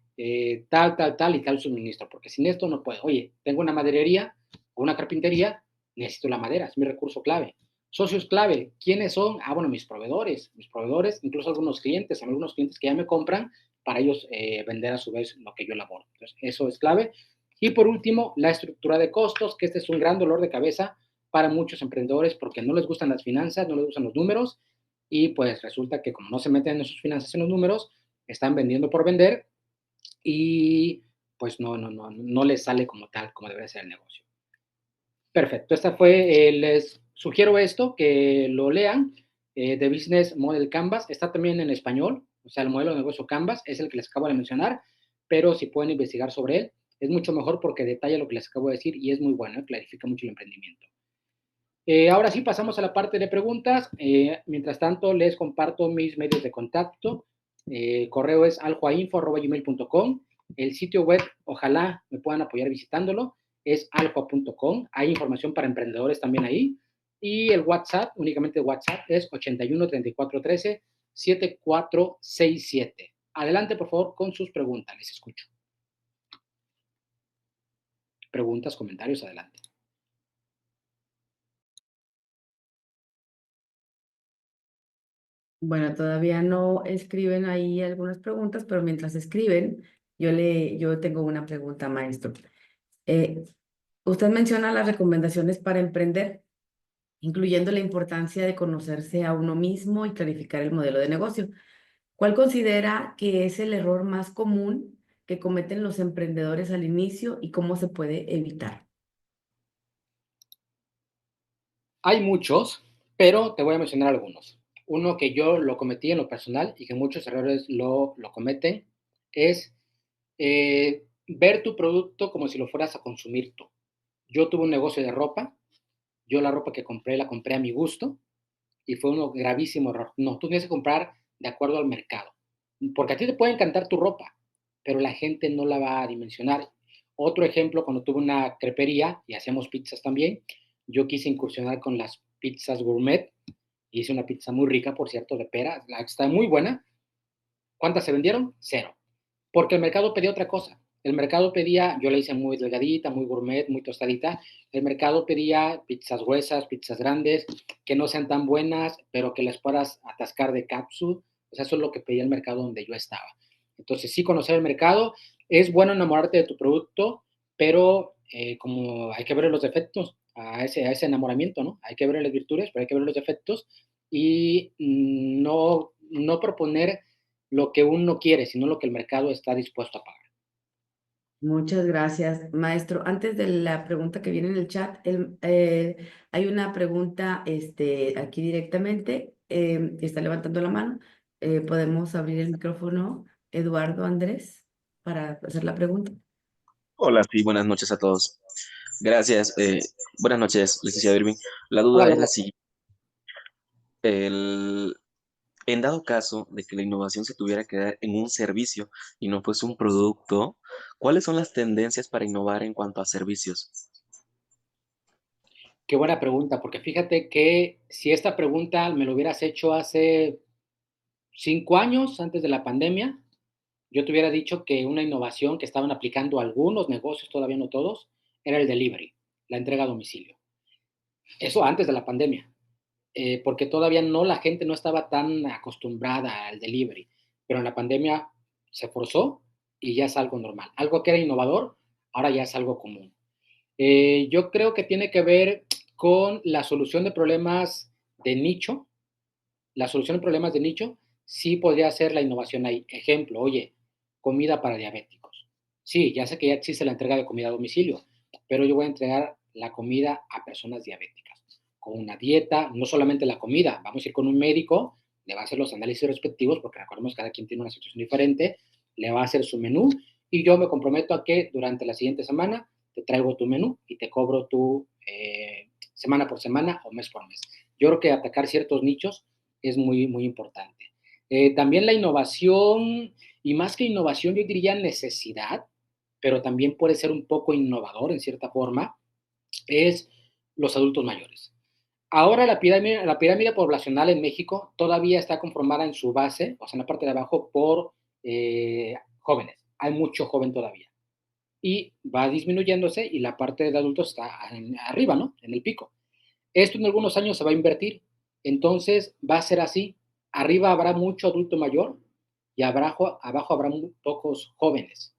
[SPEAKER 2] tal y tal suministro, porque sin esto no puedo. Oye, tengo una maderería o una carpintería, necesito la madera, es mi recurso clave. Socios clave, ¿quiénes son? Ah, bueno, mis proveedores, incluso algunos clientes que ya me compran para ellos vender a su vez lo que yo elaboro. Entonces, eso es clave. Y por último, la estructura de costos, que este es un gran dolor de cabeza para muchos emprendedores porque no les gustan las finanzas, no les gustan los números y pues resulta que como no se meten en sus finanzas en los números, están vendiendo por vender y pues no les sale como tal, como debería ser el negocio. Perfecto, esta fue, les sugiero esto, que lo lean, The Business Model Canvas, está también en español, o sea, el modelo de negocio Canvas es el que les acabo de mencionar, pero si pueden investigar sobre él, es mucho mejor porque detalla lo que les acabo de decir y es muy bueno, clarifica mucho el emprendimiento. Ahora sí, pasamos a la parte de preguntas. Mientras tanto, les comparto mis medios de contacto. Correo es aljoainfo@gmail.com. El sitio web, ojalá me puedan apoyar visitándolo, es aljoa.com. Hay información para emprendedores también ahí. Y el WhatsApp, únicamente WhatsApp, es 81 34 13 7467. Adelante, por favor, con sus preguntas. Les escucho. Preguntas, comentarios, adelante.
[SPEAKER 1] Bueno, todavía no escriben ahí algunas preguntas, pero mientras escriben, yo tengo una pregunta, maestro. Eh, Usted menciona las recomendaciones para emprender, incluyendo la importancia de conocerse a uno mismo y clarificar el modelo de negocio. ¿Cuál considera que es el error más común que cometen los emprendedores al inicio y cómo se puede evitar?
[SPEAKER 2] Hay muchos, pero te voy a mencionar algunos. Uno que yo lo cometí en lo personal y que muchos errores lo cometen es ver tu producto como si lo fueras a consumir tú. Yo tuve un negocio de ropa, yo la ropa que compré la compré a mi gusto y fue un gravísimo error. No, tú tienes que comprar de acuerdo al mercado, porque a ti te puede encantar tu ropa, pero la gente no la va a dimensionar. Otro ejemplo, cuando tuve una crepería y hacíamos pizzas también, yo quise incursionar con las pizzas gourmet. Hice una pizza muy rica, por cierto, de pera, está muy buena. ¿Cuántas se vendieron? Cero. Porque el mercado pedía otra cosa. El mercado pedía, yo la hice muy delgadita, muy gourmet, muy tostadita. El mercado pedía pizzas gruesas, pizzas grandes, que no sean tan buenas, pero que las puedas atascar de cápsula. O sea, eso es lo que pedía el mercado donde yo estaba. Entonces, sí conocer el mercado. Es bueno enamorarte de tu producto, pero como hay que ver los defectos a ese enamoramiento, ¿no? Hay que ver las virtudes, pero hay que ver los defectos y no proponer lo que uno quiere, sino lo que el mercado está dispuesto a pagar.
[SPEAKER 1] Muchas gracias, maestro. Antes de la pregunta que viene en el chat, hay una pregunta aquí directamente, que está levantando la mano. ¿Podemos abrir el micrófono, Eduardo Andrés, para hacer la pregunta?
[SPEAKER 3] Hola, sí, buenas noches a todos. Gracias. Buenas noches, licenciado Irving. La
[SPEAKER 2] Hola,
[SPEAKER 3] duda es la
[SPEAKER 2] Eduardo.
[SPEAKER 3] siguiente. El- en dado caso de que la innovación se tuviera que dar en un servicio y no fuese un producto, ¿cuáles son las tendencias para innovar en cuanto a servicios?
[SPEAKER 2] Qué buena pregunta, porque fíjate que si esta pregunta me lo hubieras hecho hace 5 años antes de la pandemia, yo te hubiera dicho que una innovación que estaban aplicando algunos negocios, todavía no todos, era el delivery, la entrega a domicilio. Eso antes de la pandemia, porque todavía no, la gente no estaba tan acostumbrada al delivery, pero en la pandemia se forzó y ya es algo normal. Algo que era innovador, ahora ya es algo común. Yo creo que tiene que ver con la solución de problemas de nicho. La solución de problemas de nicho sí podría ser la innovación ahí. Ejemplo, oye, comida para diabéticos. Sí, ya sé que ya existe la entrega de comida a domicilio, pero yo voy a entregar la comida a personas diabéticas con una dieta, no solamente la comida, vamos a ir con un médico, le va a hacer los análisis respectivos, porque recordemos que cada quien tiene una situación diferente, le va a hacer su menú y yo me comprometo a que durante la siguiente semana te traigo tu menú y te cobro tu semana por semana o mes por mes. Yo creo que atacar ciertos nichos es muy, muy importante. También la innovación, y más que innovación, yo diría necesidad, pero también puede ser un poco innovador en cierta forma, es los adultos mayores. Ahora la pirámide poblacional en México todavía está conformada en su base, o sea, en la parte de abajo, por jóvenes. Hay mucho joven todavía. Y va disminuyéndose y la parte de adultos está arriba, ¿no? En el pico. Esto en algunos años se va a invertir. Entonces va a ser así. Arriba habrá mucho adulto mayor y abajo habrá muy pocos jóvenes.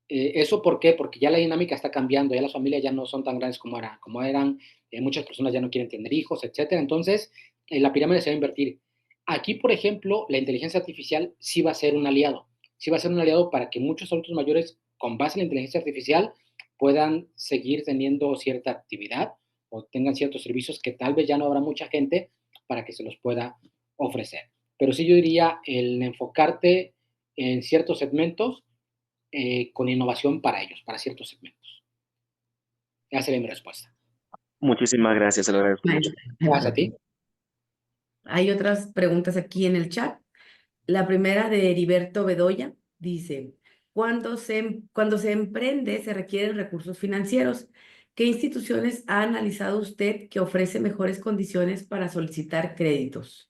[SPEAKER 2] ¿Eso por qué? Porque ya la dinámica está cambiando, ya las familias ya no son tan grandes como eran, muchas personas ya no quieren tener hijos, etcétera. Entonces, la pirámide se va a invertir. Aquí, por ejemplo, la inteligencia artificial sí va a ser un aliado. Sí va a ser un aliado para que muchos adultos mayores, con base en la inteligencia artificial, puedan seguir teniendo cierta actividad o tengan ciertos servicios que tal vez ya no habrá mucha gente para que se los pueda ofrecer. Pero sí yo diría el enfocarte en ciertos segmentos con innovación para ellos, para ciertos segmentos. Esa sería mi respuesta.
[SPEAKER 3] Muchísimas gracias, se lo agradezco mucho.
[SPEAKER 2] Gracias a ti.
[SPEAKER 1] Hay otras preguntas aquí en el chat. La primera de Heriberto Bedoya dice, cuando se emprende se requieren recursos financieros. ¿Qué instituciones ha analizado usted que ofrece mejores condiciones para solicitar créditos?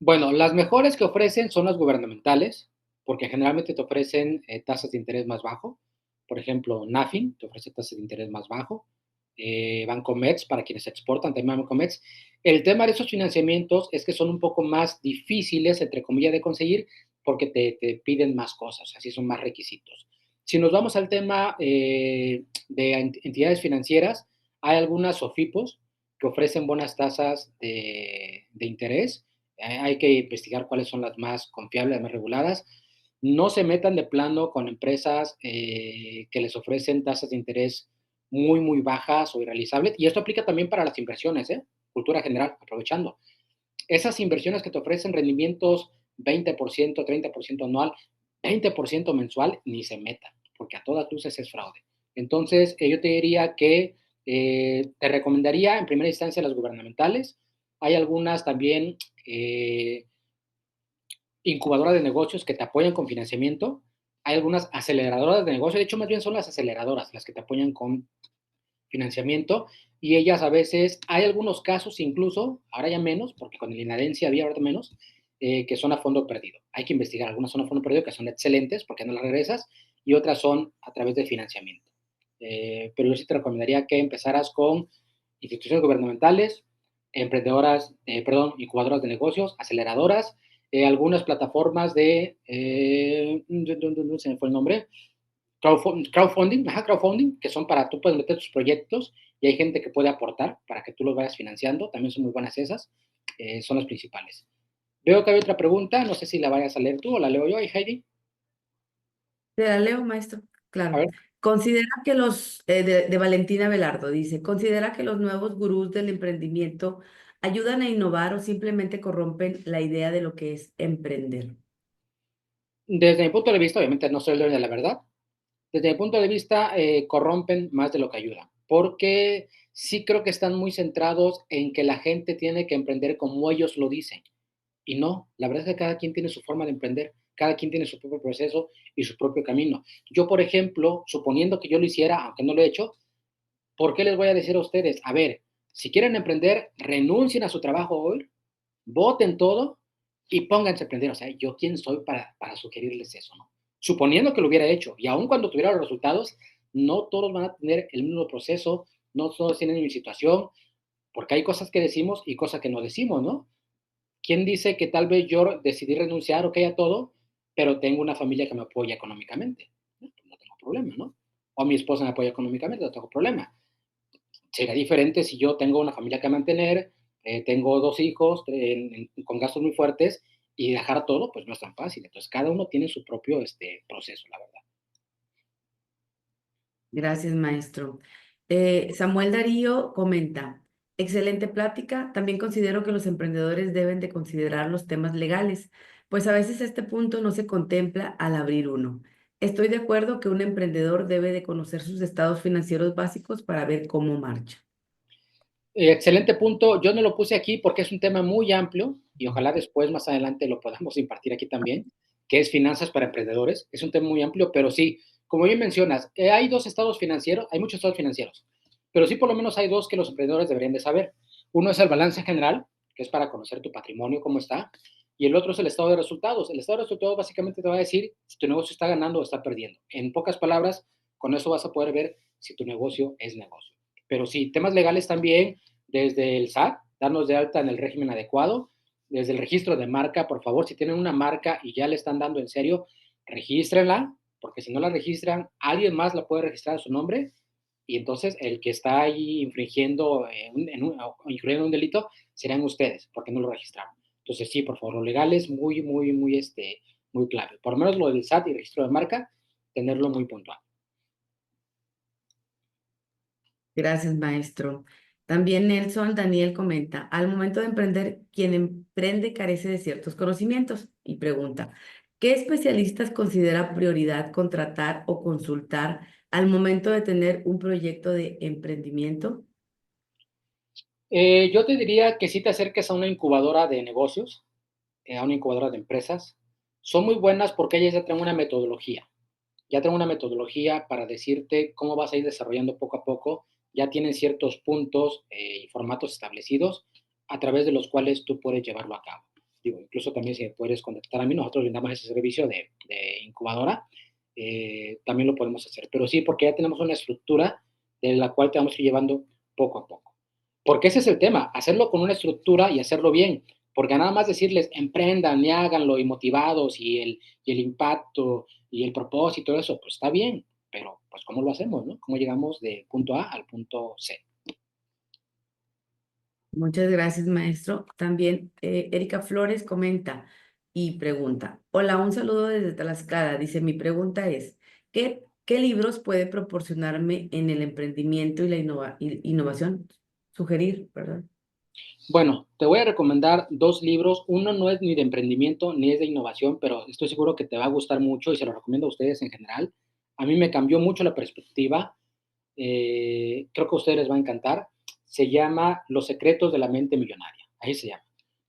[SPEAKER 2] Bueno, las mejores que ofrecen son las gubernamentales, porque generalmente te ofrecen tasas de interés más bajo. Por ejemplo, NAFIN te ofrece tasas de interés más bajo. Bancomext, para quienes exportan, también Bancomext. El tema de esos financiamientos es que son un poco más difíciles, entre comillas, de conseguir porque te piden más cosas, así son más requisitos. Si nos vamos al tema de entidades financieras, hay algunas SOFIPOS que ofrecen buenas tasas de interés. Hay que investigar cuáles son las más confiables, las más reguladas. No se metan de plano con empresas que les ofrecen tasas de interés muy, muy bajas o irrealizables. Y esto aplica también para las inversiones, ¿eh? Cultura general, aprovechando. Esas inversiones que te ofrecen rendimientos 20%, 30% anual, 20% mensual, ni se metan, porque a todas luces es fraude. Entonces, yo te diría que te recomendaría en primera instancia las gubernamentales. Hay algunas también incubadoras de negocios que te apoyan con financiamiento. Hay algunas aceleradoras de negocios, de hecho, más bien son las aceleradoras las que te apoyan con financiamiento, y ellas a veces, hay algunos casos incluso, ahora ya menos, porque con el INADEN sí había ahora menos, que son a fondo perdido. Hay que investigar, algunas son a fondo perdido que son excelentes porque no las regresas, y otras son a través de financiamiento. Pero yo sí te recomendaría que empezaras con instituciones gubernamentales, emprendedoras, incubadoras de negocios, aceleradoras, algunas plataformas se me fue el nombre, crowdfunding, que son para, tú puedes meter tus proyectos y hay gente que puede aportar para que tú los vayas financiando, también son muy buenas esas, son las principales. Veo que hay otra pregunta, no sé si la vayas a leer tú o la leo yo, Heidi.
[SPEAKER 1] Te la leo, maestro.
[SPEAKER 2] A
[SPEAKER 1] Claro.
[SPEAKER 2] ver.
[SPEAKER 1] Considera que de Valentina Velardo, dice, considera que los nuevos gurús del emprendimiento ayudan a innovar o simplemente corrompen la idea de lo que es emprender.
[SPEAKER 2] Desde mi punto de vista, obviamente no soy el dueño de la verdad, desde mi punto de vista corrompen más de lo que ayudan, porque sí creo que están muy centrados en que la gente tiene que emprender como ellos lo dicen. Y no, la verdad es que cada quien tiene su forma de emprender, cada quien tiene su propio proceso y su propio camino. Yo, por ejemplo, suponiendo que yo lo hiciera, aunque no lo he hecho, ¿por qué les voy a decir a ustedes? A ver, si quieren emprender, renuncien a su trabajo hoy, voten todo y pónganse a emprender. O sea, ¿yo quién soy para sugerirles eso, no? Suponiendo que lo hubiera hecho, y aun cuando tuviera los resultados, no todos van a tener el mismo proceso, no todos tienen mi situación, porque hay cosas que decimos y cosas que no decimos, ¿no? ¿Quién dice que tal vez yo decidí renunciar, ok, a todo, pero tengo una familia que me apoya económicamente? No, pues no tengo problema, ¿no? O mi esposa me apoya económicamente, no tengo problema. Sería diferente si yo tengo una familia que mantener, tengo 2 hijos con gastos muy fuertes y dejar todo, pues no es tan fácil. Entonces, cada uno tiene su propio proceso, la verdad.
[SPEAKER 1] Gracias, maestro. Samuel Darío comenta, excelente plática. También considero que los emprendedores deben de considerar los temas legales, pues a veces este punto no se contempla al abrir uno. Estoy de acuerdo que un emprendedor debe de conocer sus estados financieros básicos para ver cómo marcha.
[SPEAKER 2] Excelente punto. Yo no lo puse aquí porque es un tema muy amplio y ojalá después, más adelante, lo podamos impartir aquí también, que es finanzas para emprendedores. Es un tema muy amplio, pero sí, como bien mencionas, hay 2 estados financieros, hay muchos estados financieros, pero sí por lo menos hay 2 que los emprendedores deberían de saber. Uno es el balance general, que es para conocer tu patrimonio, cómo está, y el otro es el estado de resultados. El estado de resultados básicamente te va a decir si tu negocio está ganando o está perdiendo. En pocas palabras, con eso vas a poder ver si tu negocio es negocio. Pero sí, temas legales también, desde el SAT, darnos de alta en el régimen adecuado, desde el registro de marca, por favor, si tienen una marca y ya le están dando en serio, regístrenla, porque si no la registran, alguien más la puede registrar a su nombre y entonces el que está ahí infringiendo, incurriendo un delito serán ustedes, porque no lo registraron. Entonces sí, por favor, lo legal es muy, muy, muy, muy clave. Por lo menos lo del SAT y registro de marca, tenerlo muy puntual.
[SPEAKER 1] Gracias, maestro. También Nelson Daniel comenta, al momento de emprender, quien emprende carece de ciertos conocimientos y pregunta, ¿qué especialistas considera prioridad contratar o consultar al momento de tener un proyecto de emprendimiento?
[SPEAKER 2] Yo te diría que sí te acerques a una incubadora de negocios, a una incubadora de empresas. Son muy buenas porque ellas ya traen una metodología. Ya traen una metodología para decirte cómo vas a ir desarrollando poco a poco. Ya tienen ciertos puntos y formatos establecidos a través de los cuales tú puedes llevarlo a cabo. Digo, incluso también si puedes contactar a mí, nosotros brindamos ese servicio de incubadora, también lo podemos hacer. Pero sí, porque ya tenemos una estructura de la cual te vamos a ir llevando poco a poco. Porque ese es el tema, hacerlo con una estructura y hacerlo bien. Porque nada más decirles emprendan y háganlo y motivados y el impacto y el propósito, eso, pues está bien, pero pues ¿cómo lo hacemos, no? ¿Cómo llegamos de punto A al punto C?
[SPEAKER 1] Muchas gracias, maestro. También Erika Flores comenta y pregunta, hola, un saludo desde Tlaxcala. Dice, mi pregunta es, ¿qué libros puede proporcionarme en el emprendimiento y la innovación? Sugerir, perdón.
[SPEAKER 2] Bueno, te voy a recomendar 2 libros. Uno no es ni de emprendimiento ni es de innovación, pero estoy seguro que te va a gustar mucho y se lo recomiendo a ustedes en general. A mí me cambió mucho la perspectiva. Creo que a ustedes les va a encantar. Se llama Los secretos de la mente millonaria. Ahí se llama.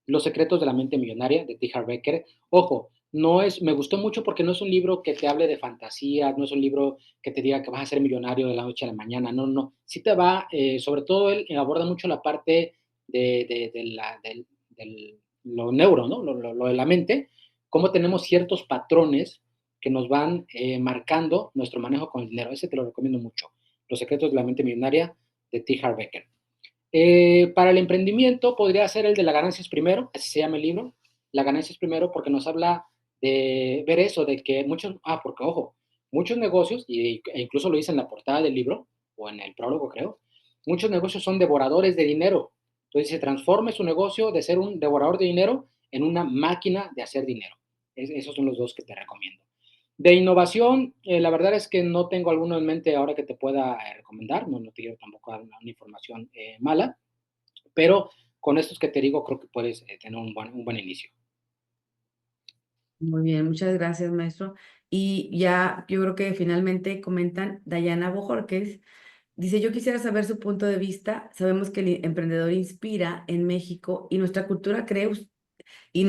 [SPEAKER 2] Los secretos de la mente millonaria de T. Harv Eker. Ojo, no es, me gustó mucho porque no es un libro que te hable de fantasía, no es un libro que te diga que vas a ser millonario de la noche a la mañana, no, no, sí te va, sobre todo él aborda mucho la parte del lo neuro, ¿no? Lo de la mente, cómo tenemos ciertos patrones que nos van marcando nuestro manejo con el dinero. Ese te lo recomiendo mucho. Los secretos de la mente millonaria de T. Harv Eker. Para el emprendimiento podría ser el de la ganancia es primero, así se llama el libro, la ganancia es primero porque nos habla de ver eso, de que muchos, porque ojo, muchos negocios, e incluso lo dice en la portada del libro, o en el prólogo creo, muchos negocios son devoradores de dinero. Entonces se transforma su negocio de ser un devorador de dinero en una máquina de hacer dinero. Esos son los dos que te recomiendo. De innovación, la verdad es que no tengo alguno en mente ahora que te pueda recomendar, no, no te quiero tampoco dar una información mala, pero con estos que te digo creo que puedes tener un buen inicio.
[SPEAKER 1] Muy bien, muchas gracias, maestro. Y ya yo creo que finalmente comentan Dayana Bojorquez. Dice, yo quisiera saber su punto de vista. Sabemos que el emprendedor inspira en México y nuestra cultura y,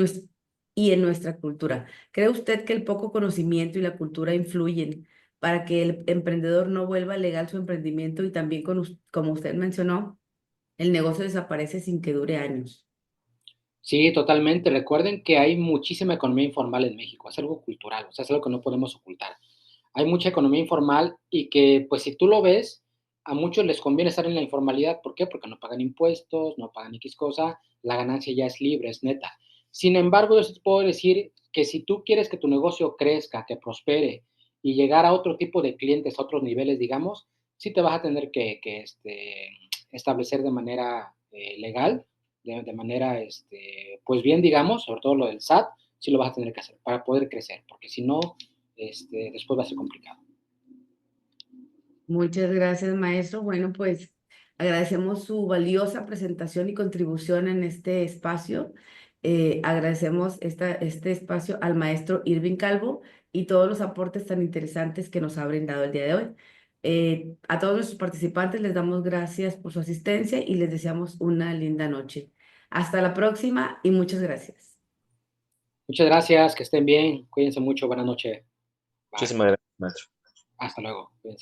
[SPEAKER 1] y en nuestra cultura. ¿Cree usted que el poco conocimiento y la cultura influyen para que el emprendedor no vuelva legal su emprendimiento y también, como usted mencionó, el negocio desaparece sin que dure años?
[SPEAKER 2] Sí, totalmente. Recuerden que hay muchísima economía informal en México, es algo cultural, o sea, es algo que no podemos ocultar. Hay mucha economía informal y que, pues, si tú lo ves, a muchos les conviene estar en la informalidad. ¿Por qué? Porque no pagan impuestos, no pagan X cosa, la ganancia ya es libre, es neta. Sin embargo, yo sí te puedo decir que si tú quieres que tu negocio crezca, que prospere y llegar a otro tipo de clientes, a otros niveles, digamos, sí te vas a tener que establecer de manera legal, de manera, pues bien, digamos, sobre todo lo del SAT, sí lo vas a tener que hacer para poder crecer, porque si no, después va a ser complicado.
[SPEAKER 1] Muchas gracias, maestro. Bueno, pues agradecemos su valiosa presentación y contribución en este espacio. Agradecemos este espacio al maestro Irving Calvo y todos los aportes tan interesantes que nos ha brindado el día de hoy. A todos nuestros participantes les damos gracias por su asistencia y les deseamos una linda noche. Hasta la próxima y muchas gracias.
[SPEAKER 2] Muchas gracias, que estén bien, cuídense mucho, buenas noches, bye,
[SPEAKER 3] Muchísimas gracias, maestro.
[SPEAKER 2] hasta luego, cuídense.